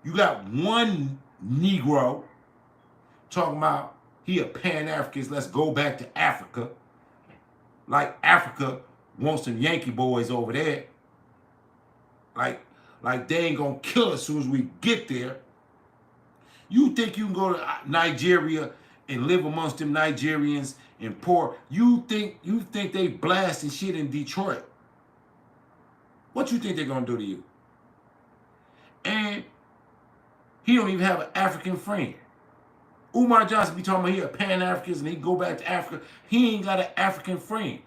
Speaker 1: You got one Negro talking about he a Pan-Africanist, let's go back to Africa. Like Africa wants some Yankee boys over there. Like they ain't gonna kill us as soon as we get there. You think you can go to Nigeria and live amongst them Nigerians and poor? You think they blasting shit in Detroit? What you think they're gonna do to you? And he don't even have an African friend. Umar Johnson be talking about he a Pan-Africanist and he go back to Africa. He ain't got an African friend.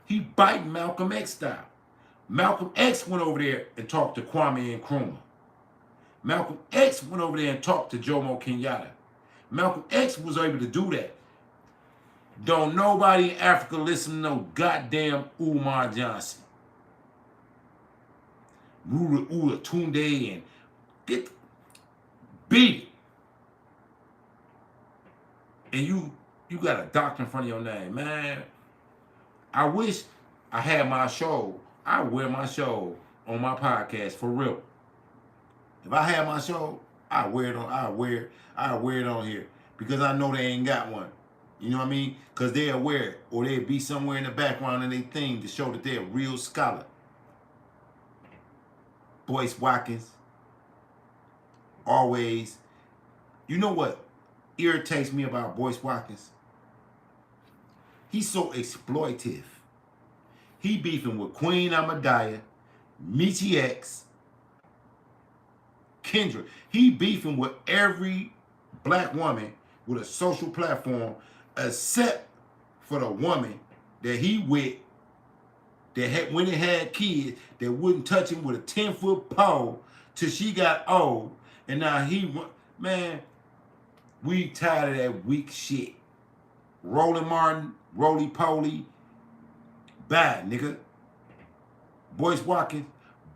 Speaker 1: He biting Malcolm X style. Malcolm X went over there and talked to Kwame Nkrumah. Malcolm X went over there and talked to Jomo Kenyatta. Malcolm X was able to do that. Don't nobody in Africa listen to no goddamn Umar Johnson. Ula Tunde and get beat it. And you got a doctor in front of your name, man. I wish I had my show. I wear my show on my podcast for real. If I had my show, I wear it on here because I know they ain't got one. You know what I mean? Because they'll wear it or they'll be somewhere in the background in their thing to show that they're a real scholar. Boyce Watkins, always. You know what irritates me about Boyce Watkins? He's so exploitive. He beefing with Queen Amadiah, Michi X, Kendra. He beefing with every black woman with a social platform except for the woman that he with that had, when he had kids, that wouldn't touch him with a 10-foot pole till she got old. And now man, we tired of that weak shit. Roland Martin, Roly Poly, bad nigga. Boyce Watkins,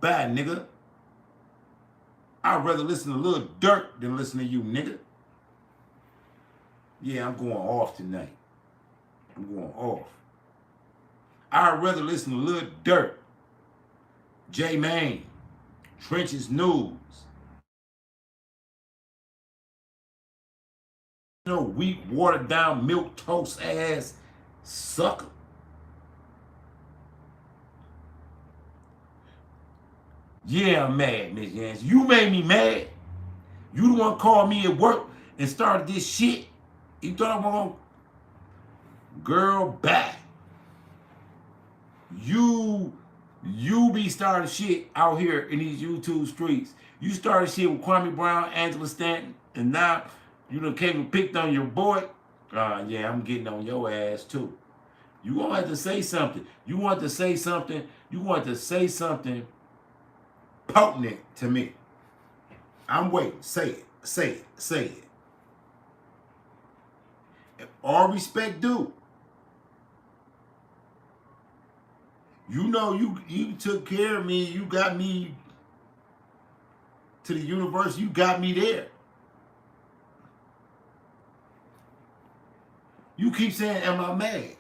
Speaker 1: bad nigga. I'd rather listen to Lil Durk than listen to you, nigga. Yeah, I'm going off tonight. I'm going off. I'd rather listen to Lil Durk, J Main, Trenches News. You know, weak, watered down, milk toast ass sucker. Yeah, I'm mad, Miss Yancey. You made me mad. You the one called me at work and started this shit. You thought I was gonna... Girl, back. You be starting shit out here in these YouTube streets. You started shit with Kwame Brown, Angela Stanton, and now you done came and picked on your boy. Yeah, I'm getting on your ass too. You gonna have to say something. You want to say something. You want to say something potent to me. I'm waiting. Say it. Say it. Say it. All respect due. You know you took care of me. You got me to the universe. You got me there. You keep saying, am I mad?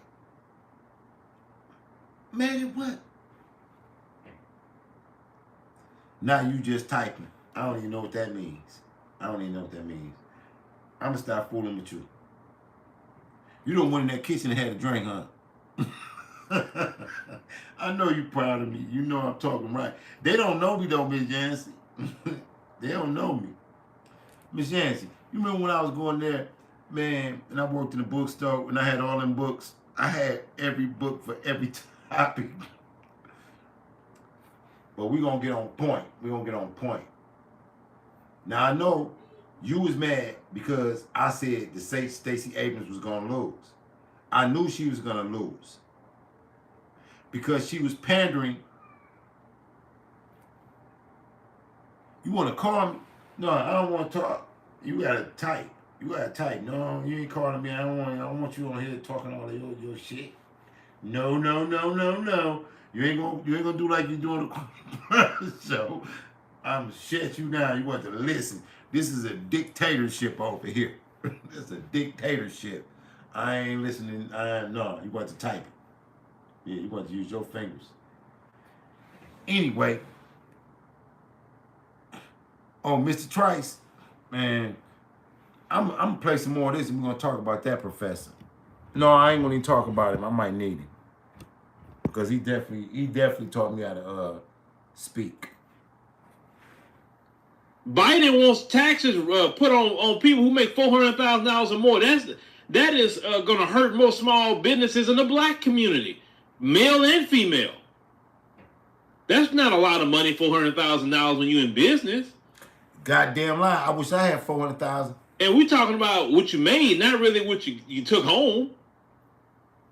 Speaker 1: Mad at what? Now you just typing. I don't even know what that means. I don't even know what that means. I'm going to stop fooling with you. You don't went in that kitchen and had a drink, huh? I know you proud of me. You know I'm talking right. They don't know me though, Miss Yancey. They don't know me. Miss Yancey, you remember when I was going there, man, and I worked in the bookstore and I had all them books. I had every book for every topic. But we're going to get on point. We're going to get on point. Now, I know you was mad because I said that Stacey Abrams was going to lose. I knew she was going to lose. Because she was pandering. You want to call me? No, I don't want to talk. You got to type. You got to type. No, you ain't calling me. I don't want you on here talking all your shit. No. You ain't gonna do like you doing the show. I'm shut you down. You want to listen. This is a dictatorship over here. This is a dictatorship. I ain't listening. No, you want to type it. Yeah, you want to use your fingers. Anyway, Mr. Trice, man, I'm gonna play some more of this and we're gonna talk about that professor. No, I ain't gonna even talk about him. I might need him. Because he definitely taught me how to speak.
Speaker 2: Biden wants taxes put on people who make $400,000 or more. That is going to hurt most small businesses in the black community, male and female. That's not a lot of money, $400,000 when you're in business.
Speaker 1: Goddamn lie. I wish I had 400,000.
Speaker 2: And we're talking about what you made, not really what you took home.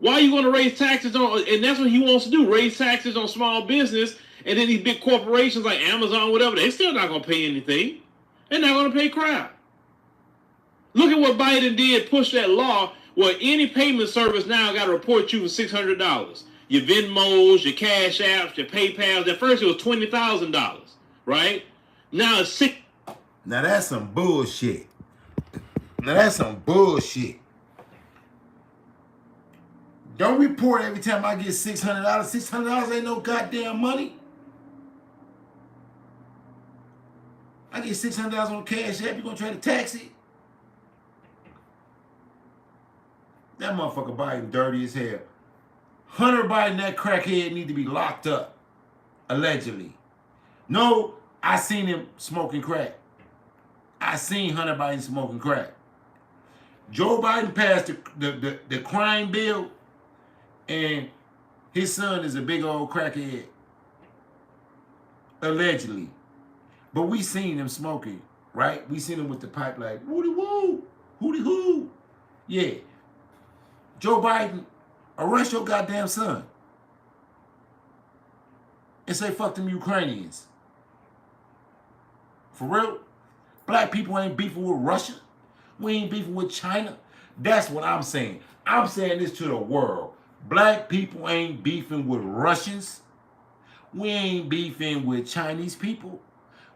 Speaker 2: Why are you going to raise taxes on? And that's what he wants to do: raise taxes on small business. And then these big corporations like Amazon, whatever, they're still not going to pay anything. They're not going to pay crap. Look at what Biden did, push that law where any payment service now got to report you for $600. Your Venmos, your Cash Apps, your PayPals. At first it was $20,000, right? Now it's $6.
Speaker 1: Now that's some bullshit. Don't report every time I get $600. $600 ain't no goddamn money. I get $600 on Cash App, you gonna try to tax it? That motherfucker Biden dirty as hell. Hunter Biden, that crackhead, need to be locked up. Allegedly. No, I seen him smoking crack. I seen Hunter Biden smoking crack. Joe Biden passed the crime bill, and his son is a big old crackhead. Allegedly. But we seen him smoking, right? We seen him with the pipe like, woody woo, hooty hoo. Yeah. Joe Biden, arrest your goddamn son. And say fuck them Ukrainians. For real? Black people ain't beefing with Russia. We ain't beefing with China. That's what I'm saying. I'm saying this to the world. Black people ain't beefing with Russians. We ain't beefing with Chinese people.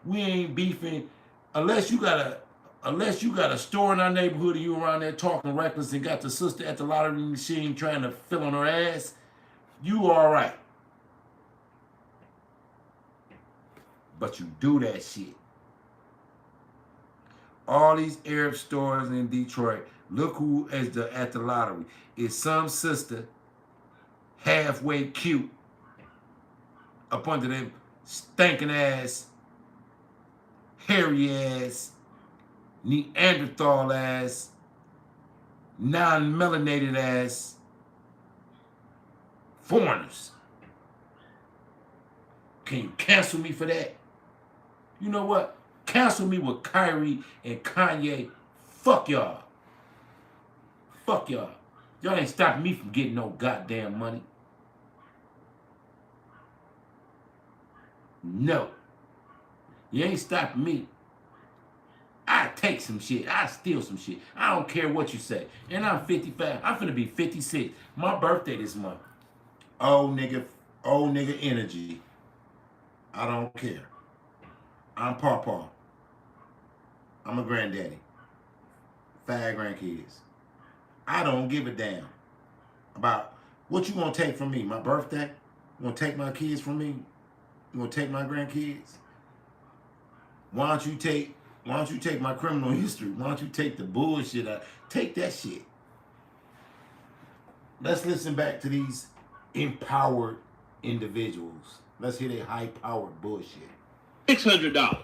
Speaker 1: We ain't beefing unless you got a store in our neighborhood and you around there talking reckless and got the sister at the lottery machine trying to fill on her ass. You all right. But you do that shit. All these Arab stores in Detroit, look who is at the lottery. It's some sister halfway cute up under them stinking ass, hairy ass, Neanderthal ass, non-melanated ass foreigners. Can you cancel me for that? You know what? Cancel me with Kyrie and Kanye. Fuck y'all. Fuck y'all. Y'all ain't stopping me from getting no goddamn money. No. You ain't stopping me. I take some shit. I steal some shit. I don't care what you say. And I'm 55. I'm finna be 56. My birthday this month. Old nigga energy. I don't care. I'm Pawpaw. I'm a granddaddy. 5 grandkids. I don't give a damn about what you gonna take from me. My birthday? You gonna take my kids from me? You gonna take my grandkids? Why don't you take my criminal history? Why don't you take the bullshit out? Take that shit. Let's listen back to these empowered individuals. Let's hear their high-powered bullshit.
Speaker 2: $600.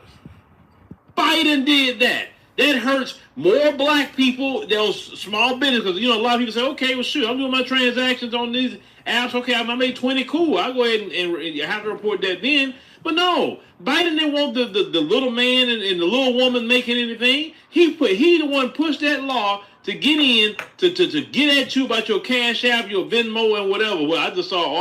Speaker 2: Biden did that. That hurts more black people, those small businesses. Because, a lot of people say, okay, well, shoot, I'm doing my transactions on these apps. Okay, I made 20, cool. I'll go ahead and have to report that then. But no, Biden didn't want the little man and the little woman making anything. He the one pushed that law to get in, to get at you about your Cash App, your Venmo, and whatever. Well, I just saw an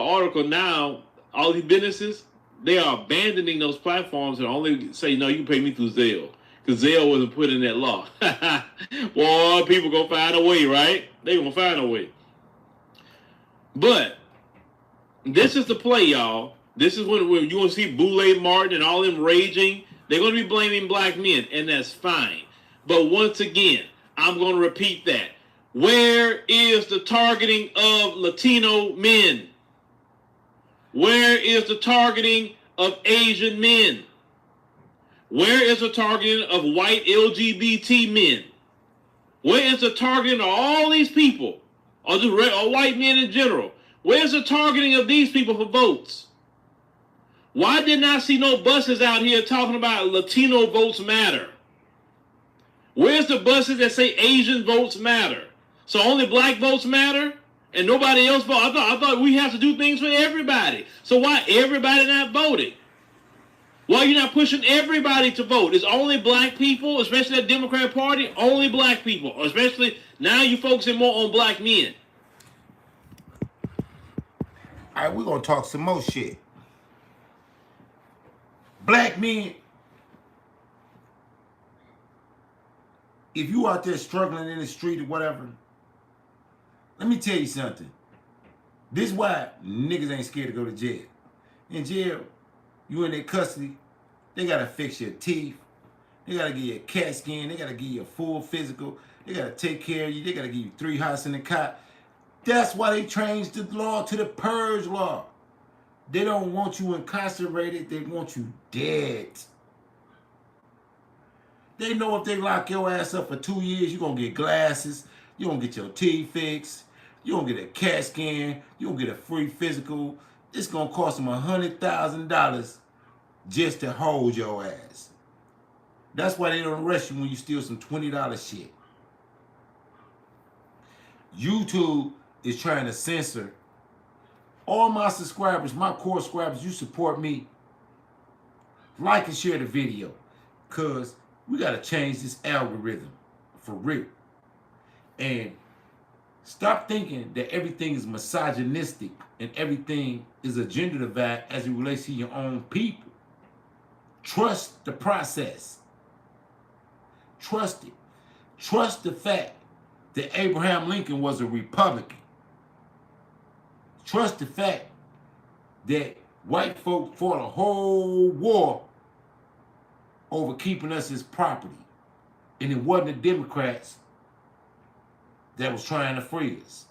Speaker 2: article. Now, all these businesses, they are abandoning those platforms and only say, no, you can pay me through Zelle. Because Zelle wasn't put in that law. Boy, people going to find a way, right? They going to find a way. But this is the play, y'all. This is when you want to see Boulay Martin and all them raging. They're going to be blaming black men, and that's fine. But once again, I'm going to repeat that. Where is the targeting of Latino men? Where is the targeting of Asian men? Where is the targeting of white LGBT men? Where is the targeting of all these people, or just or white men in general? Where's the targeting of these people for votes? Why didn't I see no buses out here talking about Latino votes matter? Where's the buses that say Asian votes matter? So only black votes matter and nobody else vote? I thought we have to do things for everybody. So why everybody not voting? Why are you not pushing everybody to vote? It's only black people, especially the Democrat Party, only black people. Especially now you're focusing more on black men.
Speaker 1: All right, we're going to talk some more shit. Black men, if you out there struggling in the street or whatever, let me tell you something. This is why niggas ain't scared to go to jail. In jail, you in their custody, they got to fix your teeth. They got to give you a CAT scan. They got to give you a full physical. They got to take care of you. They got to give you 3 hots in the cot. That's why they changed the law to the purge law. They don't want you incarcerated. They want you dead. They know if they lock your ass up for 2 years, you're going to get glasses. You're going to get your teeth fixed. You're going to get a CAT scan. You're going to get a free physical. It's going to cost them $100,000 just to hold your ass. That's why they don't arrest you when you steal some $20 shit. YouTube is trying to censor all my subscribers, my core subscribers. You support me. Like and share the video, because we got to change this algorithm for real. And stop thinking that everything is misogynistic and everything is a gender divide as it relates to your own people. Trust the process. Trust it. Trust the fact that Abraham Lincoln was a Republican. Trust the fact that white folk fought a whole war over keeping us as property. And it wasn't the Democrats that was trying to free us.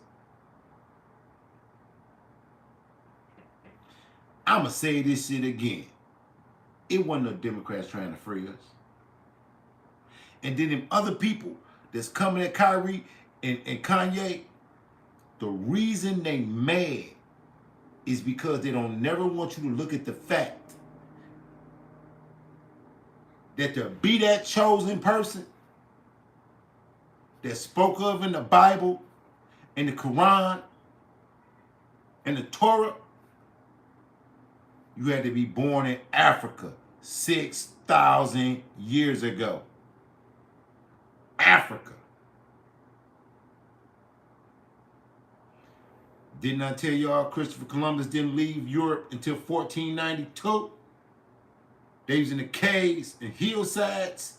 Speaker 1: I'ma say this shit again. It wasn't no Democrats trying to free us. And then them other people that's coming at Kyrie and Kanye, the reason they mad is because they don't never want you to look at the fact that to be that chosen person that spoke of in the Bible, in the Quran, in the Torah, you had to be born in Africa 6,000 years ago. Africa. Didn't I tell y'all Christopher Columbus didn't leave Europe until 1492? They was in the caves and hillsides.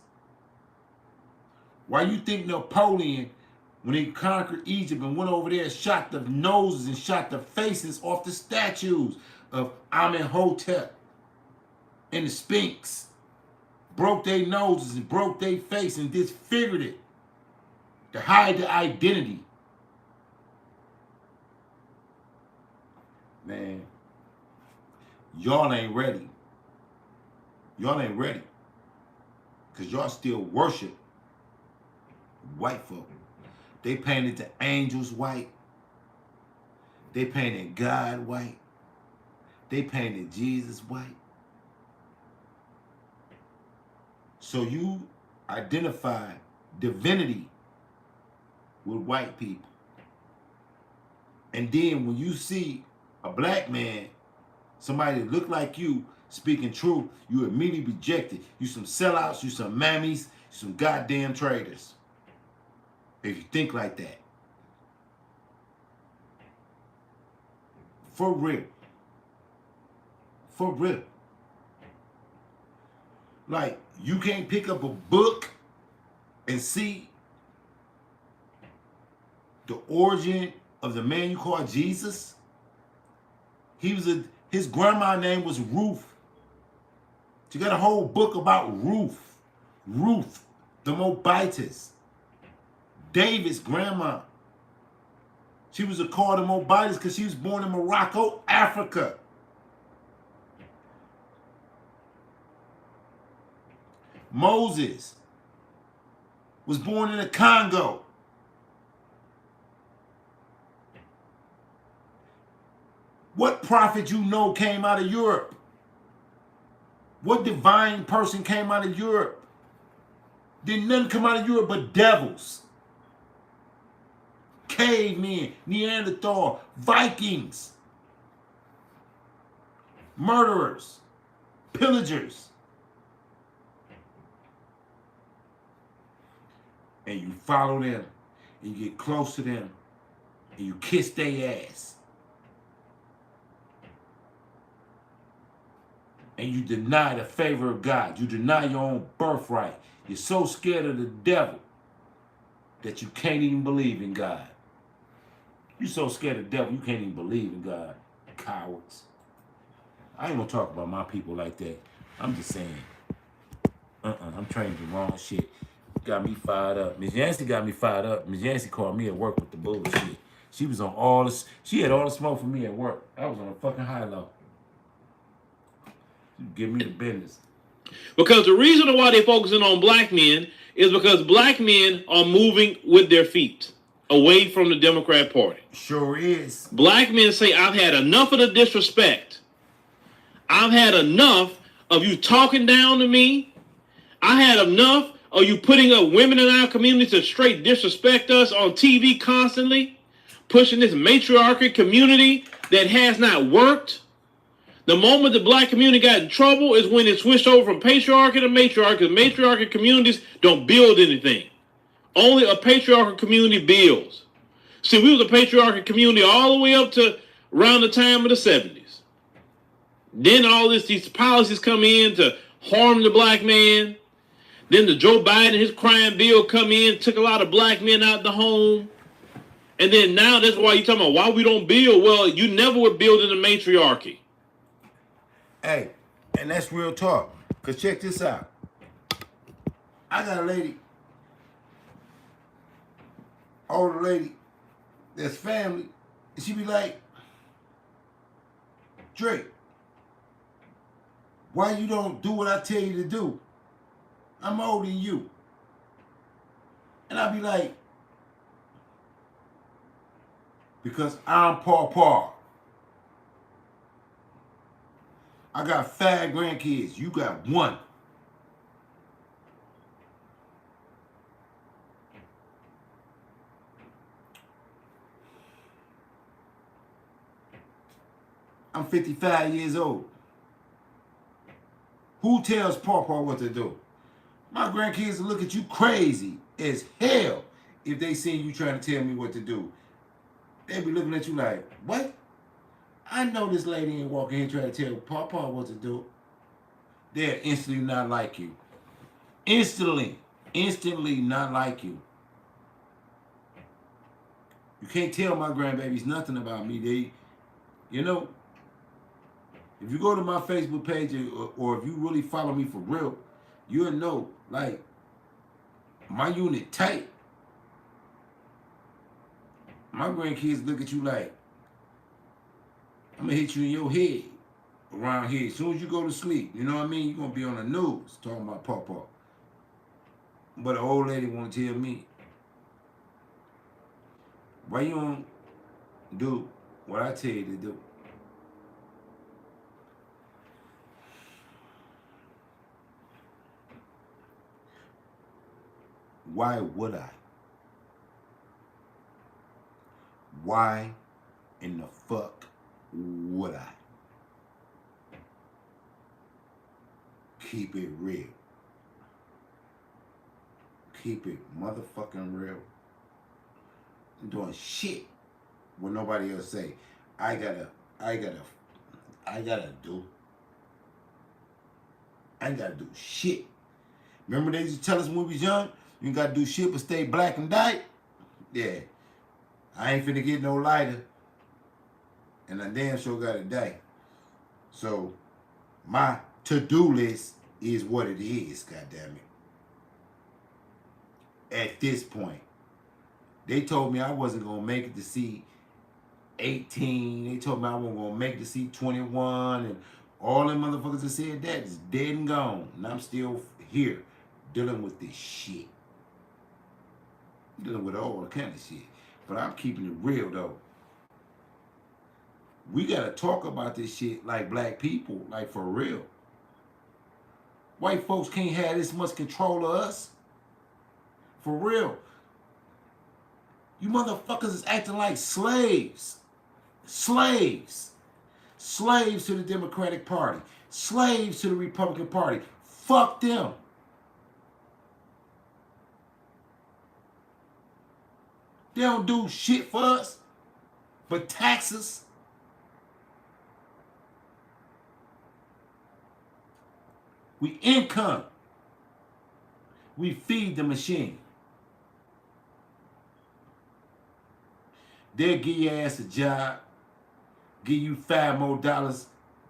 Speaker 1: Why you think Napoleon, when he conquered Egypt and went over there, shot the noses and shot the faces off the statues of Amenhotep and the Sphinx, broke their noses and broke their face and disfigured it to hide the identity? Man, y'all ain't ready. Y'all ain't ready. Because y'all still worship white folk. They painted the angels white. They painted God white. They painted Jesus white. So you identify divinity with white people. And then when you see a black man, somebody that look like you, speaking truth, you immediately reject it. You some sellouts, you some mammies, you some goddamn traitors. If you think like that. For real. For real. Like, you can't pick up a book and see the origin of the man you call Jesus. His grandma's name was Ruth. She got a whole book about Ruth. Ruth, the Moabites. David's grandma. She was a Carter Mobilis because she was born in Morocco, Africa. Moses was born in the Congo. What prophet you know came out of Europe? What divine person came out of Europe? Didn't nothing come out of Europe but devils. Cavemen, Neanderthal, Vikings, murderers, pillagers. And you follow them, and you get close to them, and you kiss their ass. And you deny the favor of God. You deny your own birthright. You're so scared of the devil that you can't even believe in God. You're so scared of the devil, you can't even believe in God. Cowards. I ain't gonna talk about my people like that. I'm just saying. I'm trained the wrong shit. Got me fired up. Miss Yancey got me fired up. Miss Yancey called me at work with the bullshit. She was on all this. She had all the smoke for me at work. I was on a fucking high low. She give me the business.
Speaker 2: Because the reason why they're focusing on black men is because black men are moving with their feet away from the Democrat Party.
Speaker 1: Sure is.
Speaker 2: Black men say, I've had enough of the disrespect. I've had enough of you talking down to me. I had enough of you putting up women in our community to straight disrespect us on TV constantly, pushing this matriarchal community that has not worked. The moment the black community got in trouble is when it switched over from patriarchy to matriarchy. Because matriarchal communities don't build anything. Only a patriarchal community builds. See, we was a patriarchal community all the way up to around the time of the 70s. Then all these policies come in to harm the black man. Then the Joe Biden, his crime bill come in, took a lot of black men out the home. And then now that's why you're talking about why we don't build. Well, you never would build in the matriarchy.
Speaker 1: Hey, and that's real talk. Because check this out. I got a lady, older lady, that's family, and she be like, Drake, why you don't do what I tell you to do? I'm older than you. And I be like, because I'm Paw. I got 5 grandkids. You got 1. I'm 55 years old. Who tells Paw what to do? My grandkids will look at you crazy as hell if they see you trying to tell me what to do. They be looking at you like, what? I know this lady ain't walking here trying to tell Paw what to do. They'll instantly not like you. Instantly not like you. You can't tell my grandbabies nothing about me. They, you know, if you go to my Facebook page or if you really follow me for real, you'll know, like, my unit tight. My grandkids look at you like, I'm gonna hit you in your head around here. As soon as you go to sleep, you know what I mean? You're gonna be on the news talking about Paw. But the old lady won't tell me, why you don't do what I tell you to do? Why would I? Why in the fuck would I? Keep it real. Keep it motherfucking real. I'm doing shit what nobody else say. I gotta do. I ain't gotta do shit. Remember they used to tell us when we was young, you ain't gotta do shit but stay black and die? Yeah. I ain't finna get no lighter. And I damn sure gotta die. So my to-do list is what it is, goddammit. At this point. They told me I wasn't gonna make it to see 18. They told me I wasn't gonna make it to see 21, and all them motherfuckers that said that is dead and gone. And I'm still here dealing with this shit. Dealing with all kind of shit. But I'm keeping it real though. We gotta talk about this shit like black people, like for real. White folks can't have this much control of us. For real. You motherfuckers is acting like slaves. Slaves. Slaves to the Democratic Party. Slaves to the Republican Party. Fuck them. They don't do shit for us but taxes. We income. We feed the machine. They'll give your ass a job, give you $5 more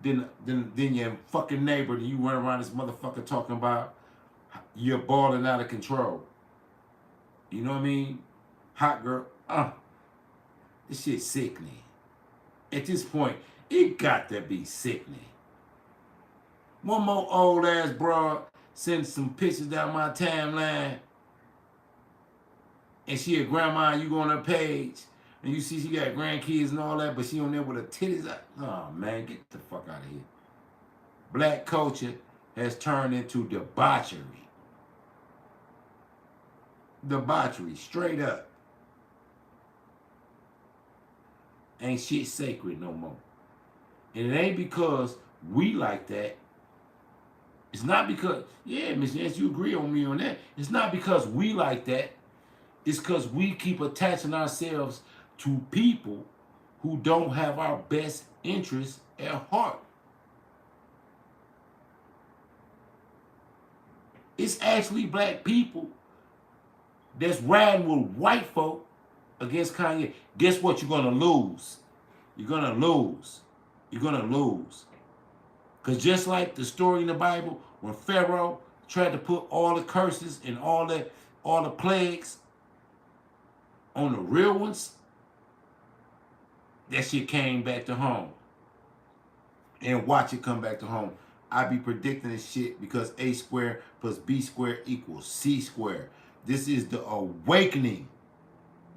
Speaker 1: than your fucking neighbor, and you run around this motherfucker talking about you're balling out of control. You know what I mean? Hot girl. This shit's sickening. At this point, it got to be sickening. One more old ass broad sends some pictures down my timeline, and she a grandma, and you go on her page, and you see she got grandkids and all that, but she on there with her titties out. Oh man, get the fuck out of here. Black culture has turned into debauchery. Debauchery, straight up. Ain't shit sacred no more. And it ain't because we like that. It's not because, yeah, Miss Nancy, you agree on me on that. It's not because we like that. It's because we keep attaching ourselves to people who don't have our best interests at heart. It's actually black people that's riding with white folk against Kanye. Guess what? You're gonna lose. You're gonna lose. You're gonna lose. Because just like the story in the Bible, when Pharaoh tried to put all the curses and all the plagues on the real ones, that shit came back to home. And watch it come back to home. I be predicting this shit because A squared plus B squared equals C squared. This is the awakening.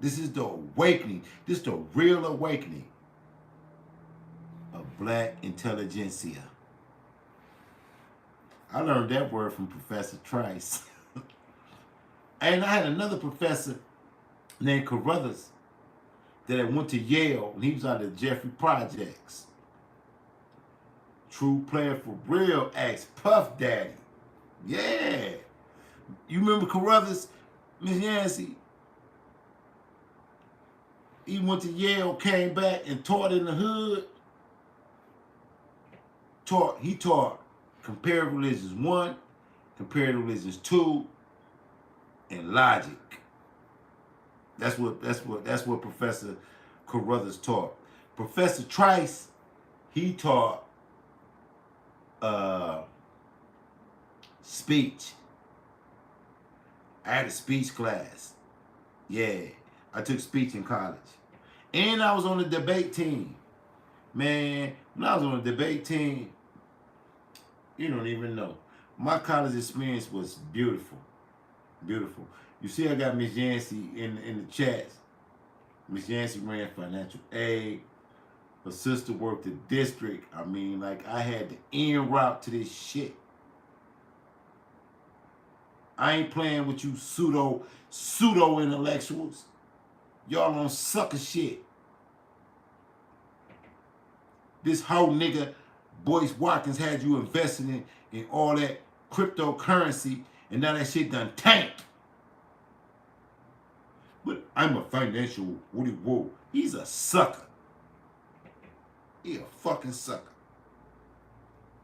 Speaker 1: This is the awakening. This is the real awakening of black intelligentsia. I learned that word from Professor Trice. And I had another professor named Carruthers that went to Yale, and he was on the Jeffrey Projects. True player for real, asked Puff Daddy. Yeah. You remember Carruthers, Miss Yancy? He went to Yale, came back, and taught in the hood. He taught Comparative Religions 1, Comparative Religions 2, and Logic. That's what Professor Carruthers taught. Professor Trice, he taught speech. I had a speech class. Yeah, I took speech in college. And I was on the debate team. Man, when I was on the debate team, you don't even know. My college experience was beautiful. Beautiful. You see, I got Miss Yancey in the chats. Miss Yancey ran financial aid. Her sister worked the district. I mean, like, I had the en route to this shit. I ain't playing with you pseudo intellectuals. Y'all on sucker shit. This whole nigga, Boyce Watkins, had you investing in all that cryptocurrency, and now that shit done tanked. But I'm a financial Woody Woo. He's a sucker. He a fucking sucker.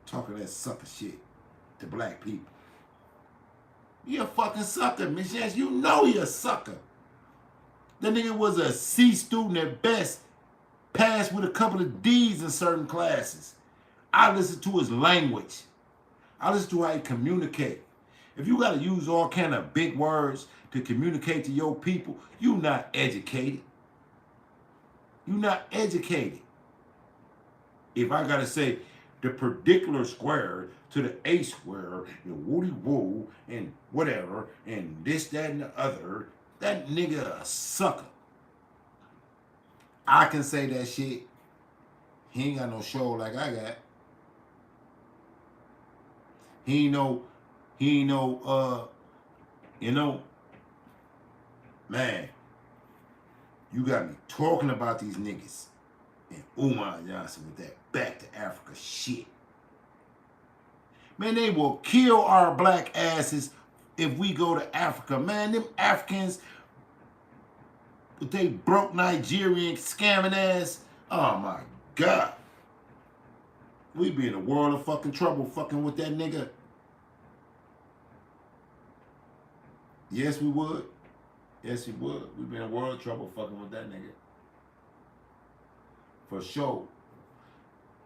Speaker 1: Talking that sucker shit to black people. He a fucking sucker, Miss Yancey. You know he a sucker. That nigga was a C student at best. Passed with a couple of D's in certain classes. I listened to his language. I listened to how he communicate. If you got to use all kind of big words to communicate to your people, you not educated. You not educated. If I got to say the particular square to the A square, and woody woo, and whatever, and this, that, and the other, that nigga a sucker. I can say that shit. He ain't got no show like I got. He ain't no, you know, man, you got me talking about these niggas and Umar Johnson with that back to Africa shit. Man, they will kill our black asses if we go to Africa. Man, them Africans with they broke Nigerian scamming ass. Oh my God. We be in a world of fucking trouble fucking with that nigga. Yes, we would. Yes, we would. We'd be in a world of trouble fucking with that nigga. For sure.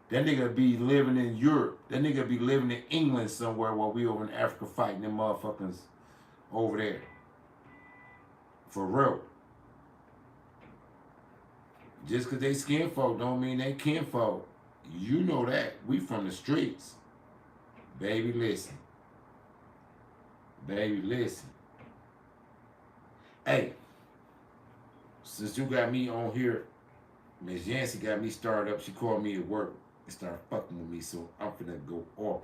Speaker 1: That nigga be living in Europe. That nigga be living in England somewhere while we over in Africa fighting them motherfuckers over there. For real. Just because they skin folk don't mean they kinfolk. You know that. We from the streets. Baby, listen. Baby, listen. Hey, since you got me on here, Miss Yancey got me started up. She called me at work and started fucking with me, so I'm finna go off.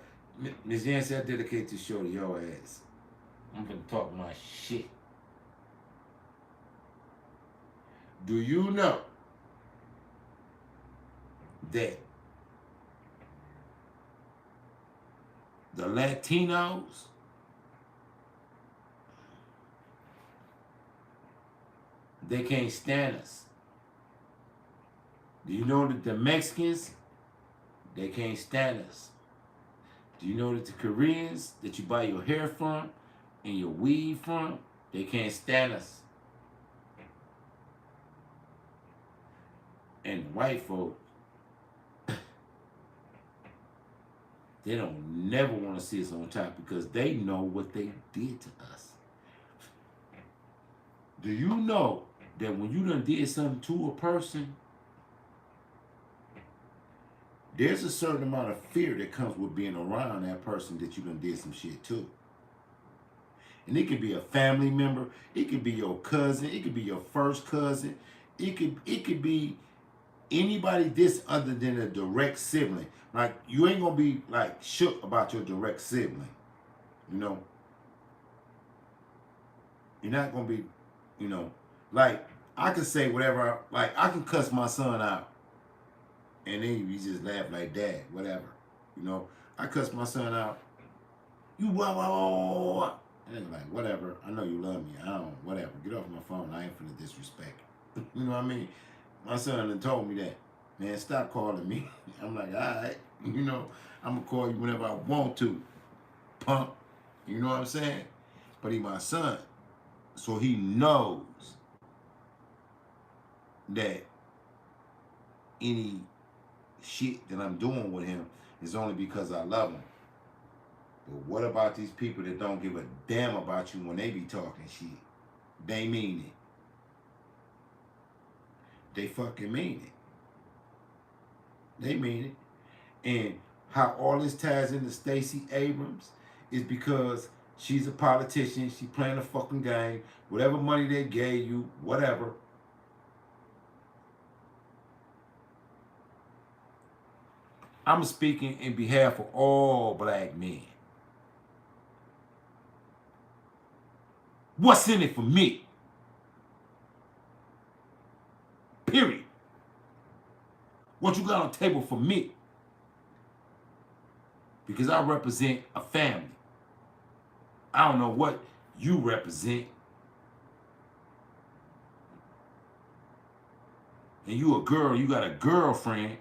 Speaker 1: Miss Yancey, I dedicate this show to your ass. I'm finna talk my shit. Do you know that the Latinos they can't stand us? Do you know that the Mexicans, they can't stand us? Do you know that the Koreans that you buy your hair from and your weed from, they can't stand us? And the white folk, they don't never want to see us on top because they know what they did to us. Do you know that when you done did something to a person, there's a certain amount of fear that comes with being around that person that you done did some shit to? And it could be a family member, it could be your cousin, it could be your first cousin, it could be anybody this other than a direct sibling. Like, you ain't gonna be like shook about your direct sibling, you know. You're not gonna be, you know, like I can say whatever, like I can cuss my son out and then he just laugh like dad, whatever, you know. I cuss my son out, you blah blah blah, and they're like, whatever, I know you love me, I don't, whatever, get off my phone, I ain't finna disrespect. You know what I mean? My son done told me that, man, stop calling me. I'm like, all right, you know, I'm gonna call you whenever I want to, punk. You know what I'm saying? But he my son, so he knows that any shit that I'm doing with him is only because I love him. But what about these people that don't give a damn about you when they be talking shit? They mean it. They fucking mean it. They mean it. And how all this ties into Stacey Abrams is because she's a politician. She playing a fucking game. Whatever money they gave you, whatever. I'm speaking in behalf of all black men. What's in it for me? Period. What you got on the table for me? Because I represent a family. I don't know what you represent. And you a girl, you got a girlfriend.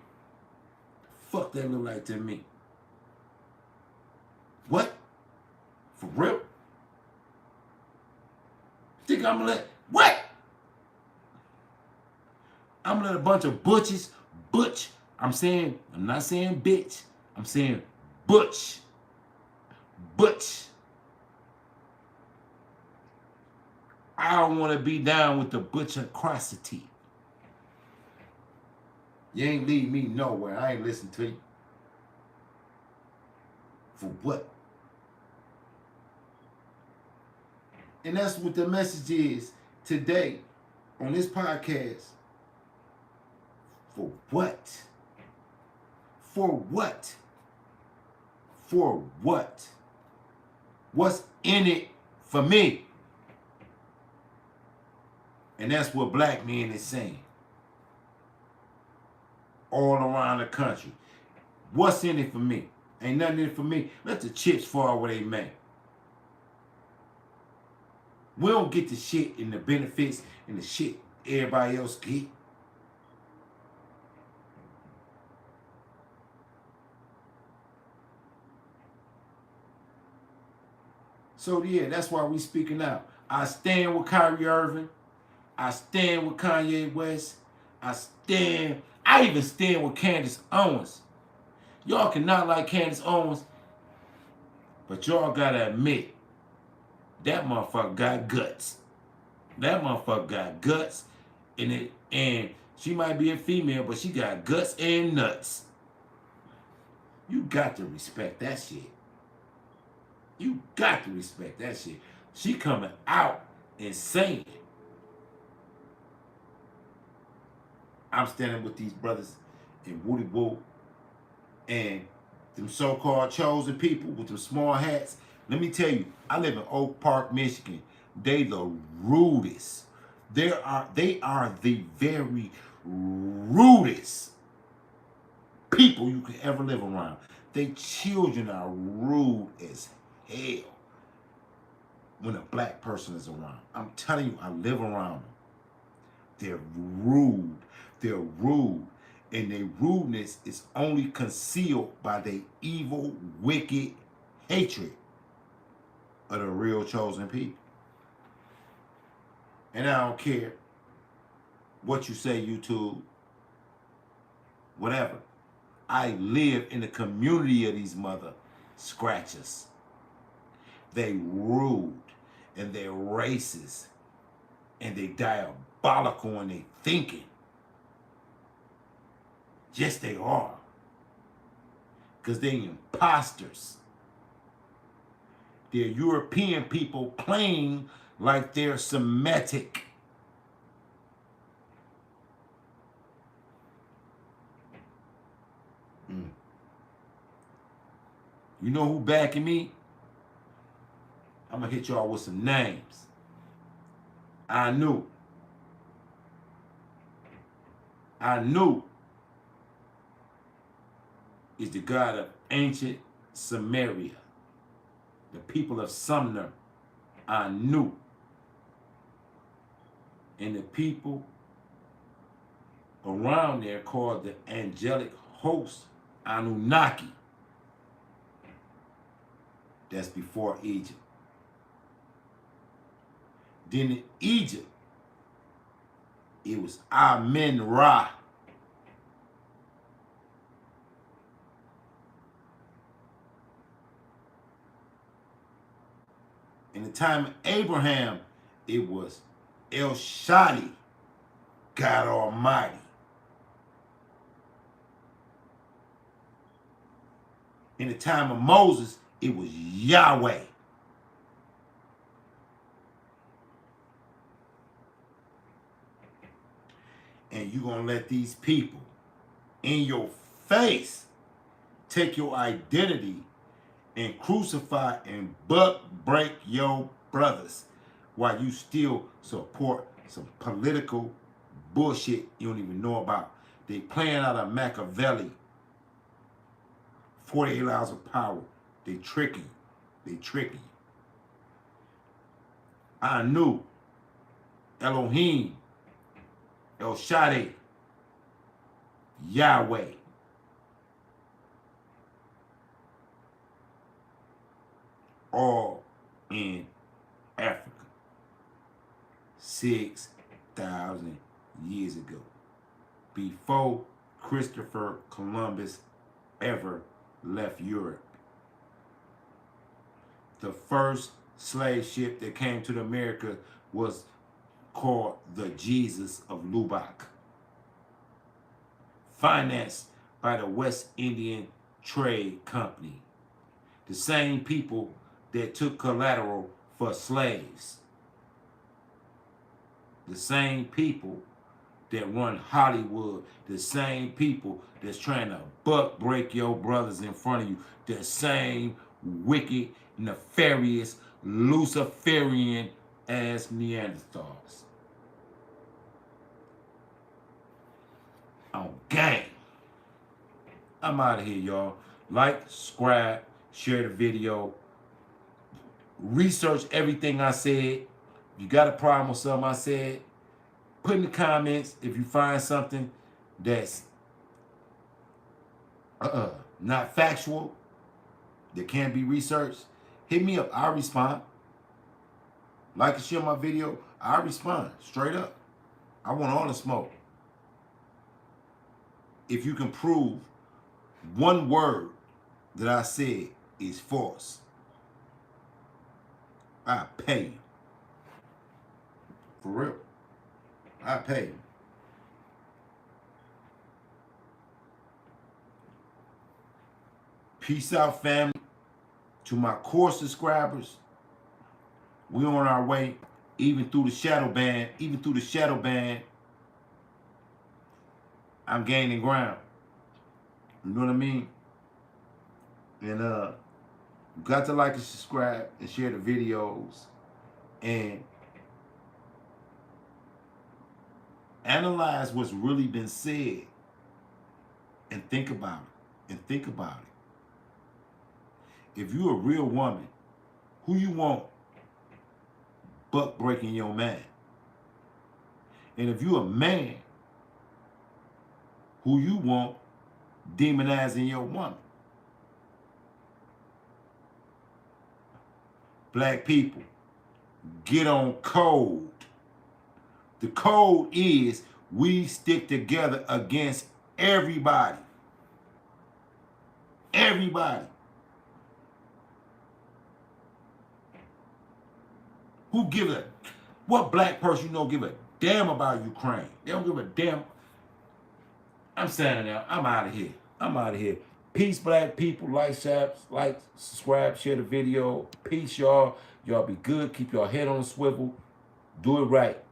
Speaker 1: Fuck that look like to me? What? For real? Think I'm gonna let, what? I'm gonna let a bunch of butches, butch, I'm not saying bitch, I'm saying butch, I don't want to be down with the butcherocracy. You ain't lead me nowhere. I ain't listen to you. For what? And that's what the message is today on this podcast. For what? For what? For what? What's in it for me? And that's what black men is saying. All around the country. What's in it for me? Ain't nothing in it for me. Let the chips fall where they may. We don't get the shit and the benefits and the shit everybody else get. So yeah, that's why we speaking out. I stand with Kyrie Irving. I stand with Kanye West. I even stand with Candace Owens. Y'all cannot like Candace Owens, but y'all gotta admit, that motherfucker got guts. That motherfucker got guts, and she might be a female, but she got guts and nuts. You got to respect that shit. You got to respect that shit. She coming out and saying, I'm standing with these brothers in Woody Woo and them so-called chosen people with them small hats. Let me tell you, I live in Oak Park, Michigan. They the rudest. They are the very rudest people you could ever live around. They children are rude as hell when a black person is around. I'm telling you, I live around them. They're rude. They're rude. And their rudeness is only concealed by their evil, wicked hatred of the real chosen people. And I don't care what you say, YouTube, whatever. I live in the community of these mother scratchers. They rude and they're racist and they diabolical in their thinking. Yes, they are. Because they're imposters. They're European people playing like they're Semitic. You know who backing me? I'm going to hit y'all with some names. I knew is the God of ancient Samaria. The people of Sumner, I knew. And the people around there called the angelic host Anunnaki. That's before Egypt. Then in Egypt, it was Amen-Ra. In the time of Abraham, it was El Shaddai, God Almighty. In the time of Moses, it was Yahweh. And you're going to let these people in your face take your identity and crucify and butt break your brothers while you still support some political bullshit you don't even know about. They playing out of Machiavelli. 48 hours of power. They tricking. They tricking. I knew Elohim, El Shaddai, Yahweh. All in Africa 6,000 years ago, before Christopher Columbus ever left Europe. The first slave ship that came to America was called the Jesus of Lubbock, financed by the West Indian Trade Company, the same people that took collateral for slaves, the same people that run Hollywood, the same people that's trying to buck break your brothers in front of you, the same wicked, nefarious, Luciferian ass Neanderthals. On gang. I'm out of here, y'all. Like, subscribe, share the video. Research everything I said. If you got a problem with something I said, put in the comments if you find something that's not factual, that can't be researched. Hit me up. I'll respond. Like and share my video. I'll respond. Straight up. I want all the smoke. If you can prove one word that I said is false, I'll pay you. For real. I'll pay you. Peace out, family. To my core subscribers, we on our way, even through the shadow ban, I'm gaining ground. You know what I mean? And you got to like and subscribe and share the videos and analyze what's really been said and think about it. If you're a real woman, who you want buck breaking your man? And if you're a man, who you want demonizing your woman? Black people, get on code. The code is we stick together against everybody. Everybody. Who give a, what black person you know give a damn about Ukraine? They don't give a damn. I'm standing out. I'm out of here. Peace, black people. Like, subscribe, share the video. Peace, y'all. Y'all be good. Keep your head on a swivel. Do it right.